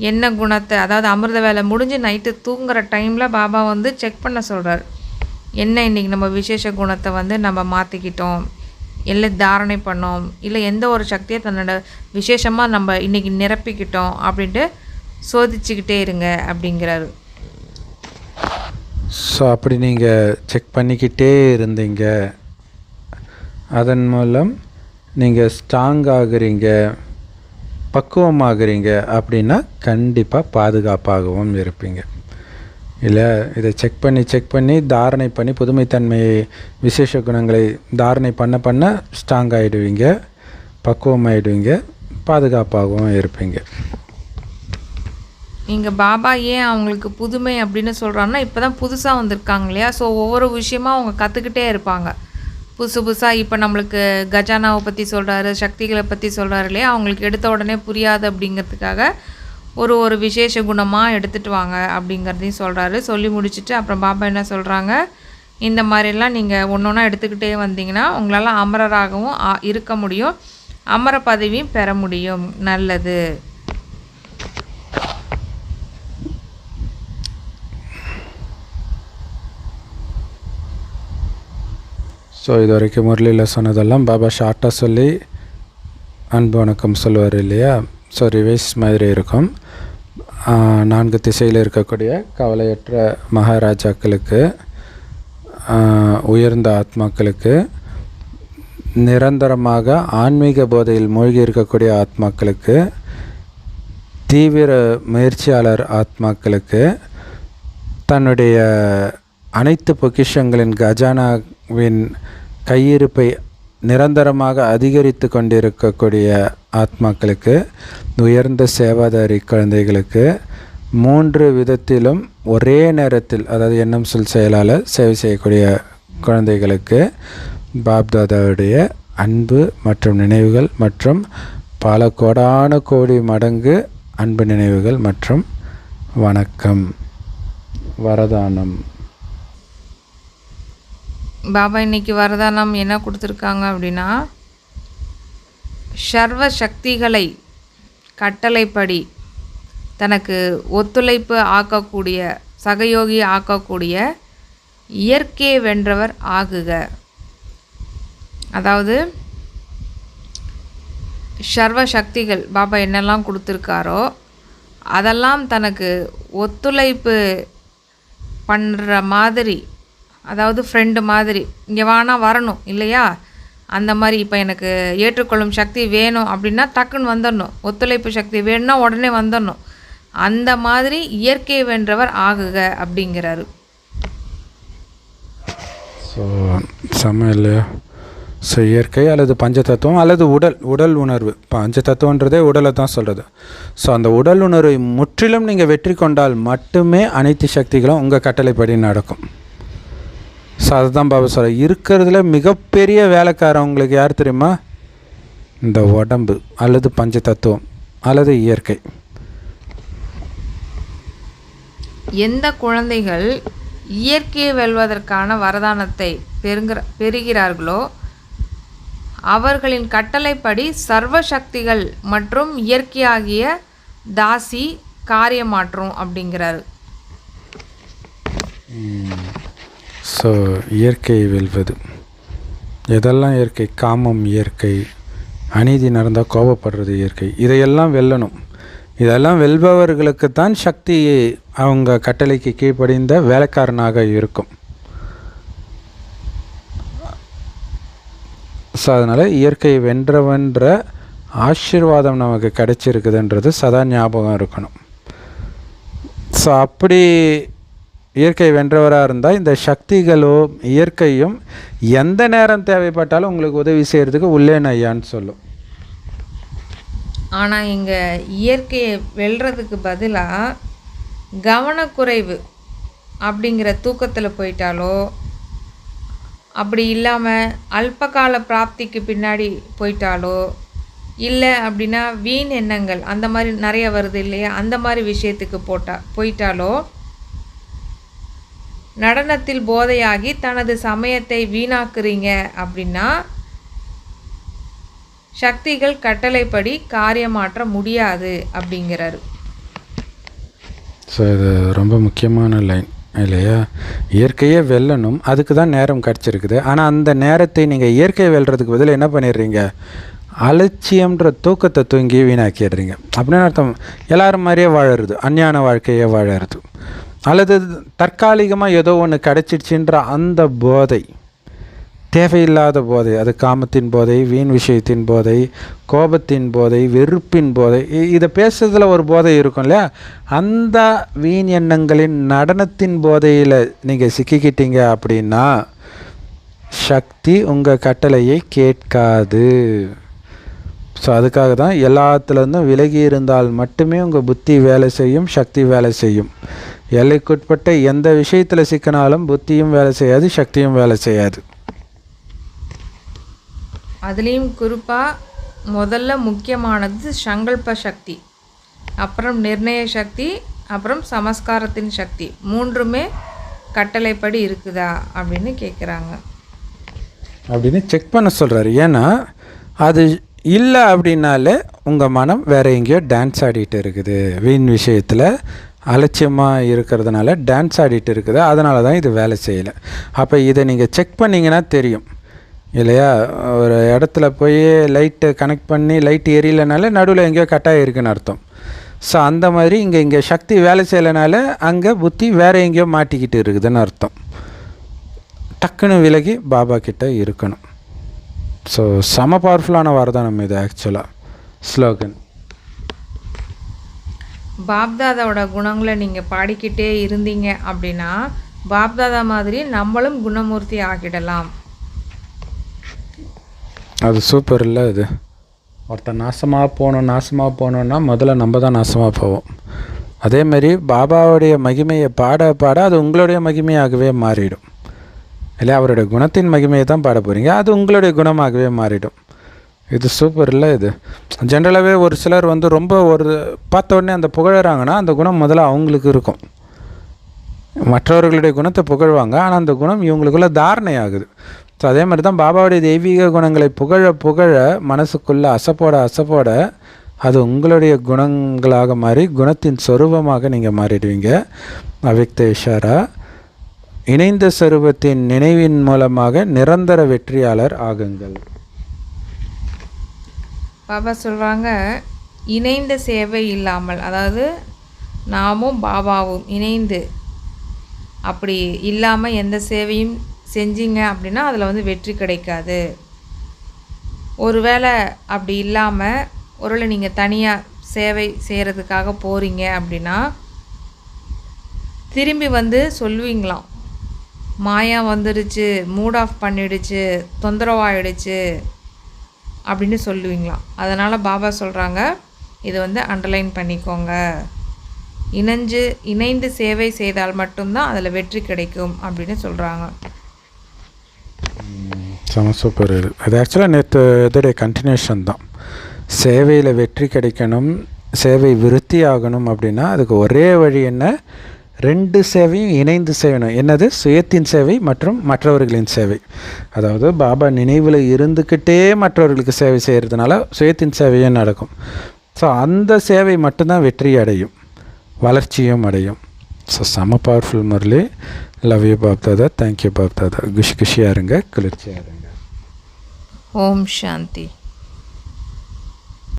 என்ன குணத்தை, அதாவது அமிர்த வேலை முடிஞ்சு நைட்டு தூங்குகிற டைமில் பாபா வந்து செக் பண்ண சொல்கிறார். என்ன இன்றைக்கி நம்ம விசேஷ குணத்தை வந்து நம்ம மாற்றிக்கிட்டோம், இல்லை தாரணை பண்ணோம், இல்லை எந்த ஒரு சக்தியை தன்னோட விசேஷமாக நம்ம இன்றைக்கி நிரப்பிக்கிட்டோம் அப்படின்ட்டு சோதிச்சுக்கிட்டே இருங்க அப்படிங்கிறாரு. ஸோ அப்படி நீங்கள் செக் பண்ணிக்கிட்டே இருந்தீங்க, அதன் மூலம் நீங்கள் ஸ்ட்ராங் ஆகுறீங்க, பக்குவமாகறீங்க அப்படின்னா கண்டிப்பாக பாதுகாப்பாகவும் இருப்பீங்க. இல்லை இதை செக் பண்ணி தாரணை பண்ணி புதுமைத்தன்மையை விசேஷ குணங்களை தாரணை பண்ண ஸ்ட்ராங் ஆகிடுவீங்க, பக்குவமாகிடுவீங்க, பாதுகாப்பாகவும் இருப்பீங்க. இங்கே பாபா ஏன் அவங்களுக்கு புதுமை அப்படின்னு சொல்கிறாங்கன்னா, இப்போ தான் புதுசாக வந்திருக்காங்க இல்லையா. ஸோ ஒவ்வொரு விஷயமாக அவங்க கற்றுக்கிட்டே இருப்பாங்க. புதுசாக இப்போ நம்மளுக்கு கஜானாவை பற்றி சொல்கிறாரு, சக்திகளை பற்றி சொல்கிறாரு இல்லையா. அவங்களுக்கு எடுத்த உடனே புரியாது அப்படிங்கிறதுக்காக ஒரு விசேஷ குணமாக எடுத்துகிட்டு வாங்க அப்படிங்கிறதையும் சொல்கிறாரு. சொல்லி முடிச்சுட்டு அப்புறம் பாபா என்ன சொல்கிறாங்க, இந்த மாதிரிலாம் நீங்கள் ஒன்று ஒன்றா எடுத்துக்கிட்டே வந்தீங்கன்னா உங்களால் அமரராகவும் இருக்க முடியும், அமர பதவியும் பெற முடியும். நல்லது. ஸோ இது வரைக்கும் முரளியில் சொன்னதெல்லாம் பாபா ஷார்ட்டாக சொல்லி அன்பு வணக்கம் சொல்லுவார் இல்லையா. ஸோ ரிவைஸ் மாதிரி இருக்கும். 4 திசையில் இருக்கக்கூடிய கவலையற்ற மகாராஜாக்களுக்கு, உயர்ந்த ஆத்மாக்களுக்கு, நிரந்தரமாக ஆன்மீக போதையில் மூழ்கி இருக்கக்கூடிய ஆத்மாக்களுக்கு, தீவிர முயற்சியாளர் ஆத்மாக்களுக்கு, தன்னுடைய அனைத்து பொக்கிஷங்களின் கஜானாவின் கையிருப்பை நிரந்தரமாக அதிகரித்து கொண்டிருக்கக்கூடிய ஆத்மாக்களுக்கு, உயர்ந்த சேவாதாரி குழந்தைகளுக்கு, 3 விதத்திலும் ஒரே நேரத்தில், அதாவது எண்ணம் சொல் செயலால் சேவை செய்யக்கூடிய குழந்தைகளுக்கு பாப்தாதாவுடைய அன்பு மற்றும் நினைவுகள் மற்றும் பல கோடான கோடி மடங்கு அன்பு நினைவுகள் மற்றும் வணக்கம், வரதானம். பாபா இன்னைக்கு வரதானம் என்ன கொடுத்துருக்காங்க அப்படின்னா, சர்வ சக்திகளை கட்டளைப்படி தனக்கு ஒத்துழைப்பு ஆக்கக்கூடிய, சகயோகி ஆக்கக்கூடிய இயற்கையை வென்றவர் ஆகுக. அதாவது சர்வ சக்திகள் பாபா என்னெல்லாம் கொடுத்துருக்காரோ அதெல்லாம் தனக்கு ஒத்துழைப்பு பண்ணுற மாதிரி, அதாவது ஃப்ரெண்டு மாதிரி, இங்கே வானா வரணும் இல்லையா. அந்த மாதிரி இப்போ எனக்கு ஏற்றுக்கொள்ளும் சக்தி வேணும் அப்படின்னா டக்குன்னு வந்துடணும், ஒத்துழைப்பு சக்தி வேணும்னா உடனே வந்துடணும். அந்த மாதிரி இயற்கையை வென்றவர் ஆகுக அப்படிங்கிறாரு. ஸோ செம்ம இல்லையா. ஸோ இயற்கை அல்லது பஞ்சதத்துவம் அல்லது உடல் உணர்வு, பஞ்சதத்துவன்றதே உடலை தான் சொல்கிறது. ஸோ அந்த உடல் உணர்வை முற்றிலும் நீங்கள் வெற்றி கொண்டால் மட்டுமே அனைத்து சக்திகளும் உங்கள் கட்டளைப்படி நடக்கும். ஸோ அதுதான் பாபா சொல்ல, இருக்கிறதுல மிகப்பெரிய வேலைக்காரன் உங்களுக்கு யார் தெரியுமா? இந்த உடம்பு அல்லது பஞ்சதத்துவம் அல்லது இயற்கை. எந்த குழந்தைகள் இயற்கையை வெல்வதற்கான வரதானத்தை பெறுகிறார்களோ அவர்களின் கட்டளைப்படி சர்வ சக்திகள் மற்றும் இயற்கையாகிய தாசி காரியமாற்றும் அப்படிங்கிறாரு. ஸோ இயற்கையை வெல்வது, எதெல்லாம் இயற்கை? காமம் இயற்கை, அநீதி நடந்தால் கோபப்படுறது இயற்கை. இதையெல்லாம் வெல்லணும். இதெல்லாம் வெல்பவர்களுக்கு தான் சக்தி அவங்க கட்டளைக்கு கீழ்ப்படிந்த வேலைக்காரனாக இருக்கும். ஸோ அதனால் இயற்கையை வென்றவன்ற ஆசீர்வாதம் நமக்கு கிடைச்சிருக்குதுன்றது சதா ஞாபகம் இருக்கணும். ஸோ அப்படி இயற்கை வென்றவராக இருந்தால் இந்த சக்திகளும் இயற்கையும் எந்த நேரம் தேவைப்பட்டாலும் உங்களுக்கு உதவி செய்கிறதுக்கு உள்ளேன் ஐயான்னு சொல்லும். ஆனால் இங்கே இயற்கையை வெல்றதுக்கு பதிலாக கவனக்குறைவு அப்படிங்கிற தூக்கத்தில் போயிட்டாலோ, அப்படி இல்லாமல் அல்பகால பிராப்திக்கு பின்னாடி போயிட்டாலோ, இல்லை அப்படின்னா வீண் எண்ணங்கள் அந்த மாதிரி நிறைய வருது இல்லையா, அந்த மாதிரி விஷயத்துக்கு போயிட்டாலோ, நடனத்தில் போதையாகி தனது சமயத்தை வீணாக்குறீங்க அப்படின்னா சக்திகள் கட்டளைப்படி காரியமாற்ற முடியாது அப்படிங்கிறாரு. ஸோ இது ரொம்ப முக்கியமான லைன் இல்லையா? இயற்கையே வெல்லணும், அதுக்கு தான் நேரம் கிடச்சிருக்குது. ஆனால் அந்த நேரத்தை நீங்கள் இயற்கையை வெல்றதுக்கு பதில் என்ன பண்ணிடுறீங்க? அலட்சியம்ன்ற தூக்கத்தை தூங்கி வீணாக்கிடுறீங்க. அப்படின்னு அர்த்தம் எல்லோரும் மாதிரியே வாழறது, அஞ்ஞான வாழ்க்கையே வாழறது, அல்லது தற்காலிகமாக ஏதோ ஒன்று கிடச்சிடுச்சின்ற அந்த போதை, தேவையில்லாத போதை, அது காமத்தின் போதை, வீண் விஷயத்தின் போதை, கோபத்தின் போதை, வெறுப்பின் போதை, இதை பேசுறதுல ஒரு போதை இருக்கும் இல்லையா? அந்த வீண் எண்ணங்களின் நடனத்தின் போதையில் நீங்கள் சிக்கிக்கிட்டீங்க அப்படின்னா சக்தி உங்கள் கட்டளையை கேட்காது. ஸோ அதுக்காக தான் எல்லாத்துலேருந்தும் விலகி இருந்தால் மட்டுமே உங்கள் புத்தி வேலை செய்யும், சக்தி வேலை செய்யும். எல்லைக்குட்பட்ட எந்த விஷயத்தில் சிக்கினாலும் புத்தியும் வேலை செய்யாது, சக்தியும் வேலை செய்யாது. அதுலேயும் குறிப்பாக முதல்ல முக்கியமானது சங்கல்ப சக்தி, அப்புறம் நிர்ணய சக்தி, அப்புறம் சமஸ்காரத்தின் சக்தி, மூன்றுமே கட்டளைப்படி இருக்குதா அப்படின்னு கேட்குறாங்க. அப்படின்னு செக் பண்ண சொல்கிறாரு. ஏன்னா அது இல்லை அப்படின்னாலே உங்கள் மனம் வேறு எங்கேயோ டான்ஸ் ஆடிட்டு இருக்குது, வீண் விஷயத்தில் அலட்சியமாக இருக்கிறதுனால டான்ஸ் ஆடிட்டு இருக்குது, அதனால தான் இது வேலை செய்யலை. அப்போ இதை நீங்கள் செக் பண்ணிங்கன்னா தெரியும் இல்லையா? ஒரு இடத்துல போய் லைட்டை கனெக்ட் பண்ணி லைட் எரியலைனால நடுவில் எங்கேயோ கட்டாயம் இருக்குதுன்னு அர்த்தம். ஸோ அந்த மாதிரி இங்கே சக்தி வேலை செய்யலைனால அங்கே புத்தி வேறு எங்கேயோ மாட்டிக்கிட்டு இருக்குதுன்னு அர்த்தம். டக்குன்னு விலகி பாபா கிட்ட இருக்கணும். ஸோ செம பவர்ஃபுல்லான வரதானம் இது ஆக்சுவலாக ஸ்லோகன். பாப்தாதாவோட குணங்களை நீங்கள் பாடிக்கிட்டே இருந்தீங்க அப்படின்னா பாப்தாதா மாதிரி நம்மளும் குணமூர்த்தி ஆகிடலாம். அது சூப்பர் இல்லை? இது ஒருத்தர் நாசமாக போகணுன்னா முதல்ல நம்ம தான் நாசமாக போவோம். அதேமாரி பாபாவுடைய மகிமையை பாட பாட அது உங்களுடைய மகிமையாகவே மாறிடும் இல்லை? அவருடைய குணத்தின் மகிமையை தான் பாட போகிறீங்க, அது உங்களுடைய குணமாகவே மாறிடும். இது சூப்பர் இல்லை? இது ஜென்ரலாகவே ஒரு சிலர் ரொம்ப ஒரு பார்த்த உடனே அந்த புகழறாங்கன்னா அந்த குணம் முதல்ல அவங்களுக்கு இருக்கும். மற்றவர்களுடைய குணத்தை புகழ்வாங்க, ஆனால் அந்த குணம் இவங்களுக்குள்ள தாரணை ஆகுது. ஸோ அதே மாதிரி தான் பாபாவுடைய தெய்வீக குணங்களை புகழ புகழ மனசுக்குள்ளே அசப்போட அது உங்களுடைய குணங்களாக மாறி குணத்தின் சொரூபமாக நீங்கள் மாறிடுவீங்க. அவ்யக்த இஷாரா, இணைந்த சொரூபத்தின் நினைவின் மூலமாக நிரந்தர வெற்றியாளர் ஆகுங்கள். பாபா சொல்கிறாங்க, இணைந்த சேவை இல்லாமல், அதாவது நாமும் பாபாவும் இணைந்து அப்படி இல்லாமல் எந்த சேவையும் செஞ்சீங்க அப்படின்னா அதில் வெற்றி கிடைக்காது. ஒருவேளை அப்படி இல்லாமல் ஒருவேளை நீங்கள் தனியாக சேவை செய்கிறதுக்காக போகிறீங்க அப்படின்னா திரும்பி சொல்லுவீங்களாம், மாயா வந்துடுச்சு, மூட் ஆஃப் பண்ணிடுச்சு, தொந்தரவாயிடுச்சு அப்படின்னு சொல்லுவீங்களாம். அதனால் பாபா சொல்கிறாங்க, இது அண்டர்லைன் பண்ணிக்கோங்க, இணைந்து சேவை செய்தால் மட்டும்தான் அதில் வெற்றி கிடைக்கும் அப்படின்னு சொல்கிறாங்க. செம சூப்பர். இது ஆக்சுவலாக நேற்று இதோடைய கண்டினியூஷன் தான். சேவையில் வெற்றி கிடைக்கணும், சேவை விருத்தி ஆகணும் அப்படின்னா அதுக்கு ஒரே வழி என்ன? 2 சேவையும் இணைந்து செய்யணும். என்னது? சுயத்தின் சேவை மற்றும் மற்றவர்களின் சேவை. அதாவது பாபா நினைவில் இருந்துக்கிட்டே மற்றவர்களுக்கு சேவை செய்கிறதுனால சுயத்தின் சேவையும் நடக்கும். ஸோ அந்த சேவை மட்டும்தான் வெற்றி அடையும், வளர்ச்சியும் அடையும். ஸோ செம powerful Murli. Love you Bapdada. Thank you Bapdada. குஷியாக இருங்க, குளிர்ச்சியாக இருங்க. ஓம் சாந்தி.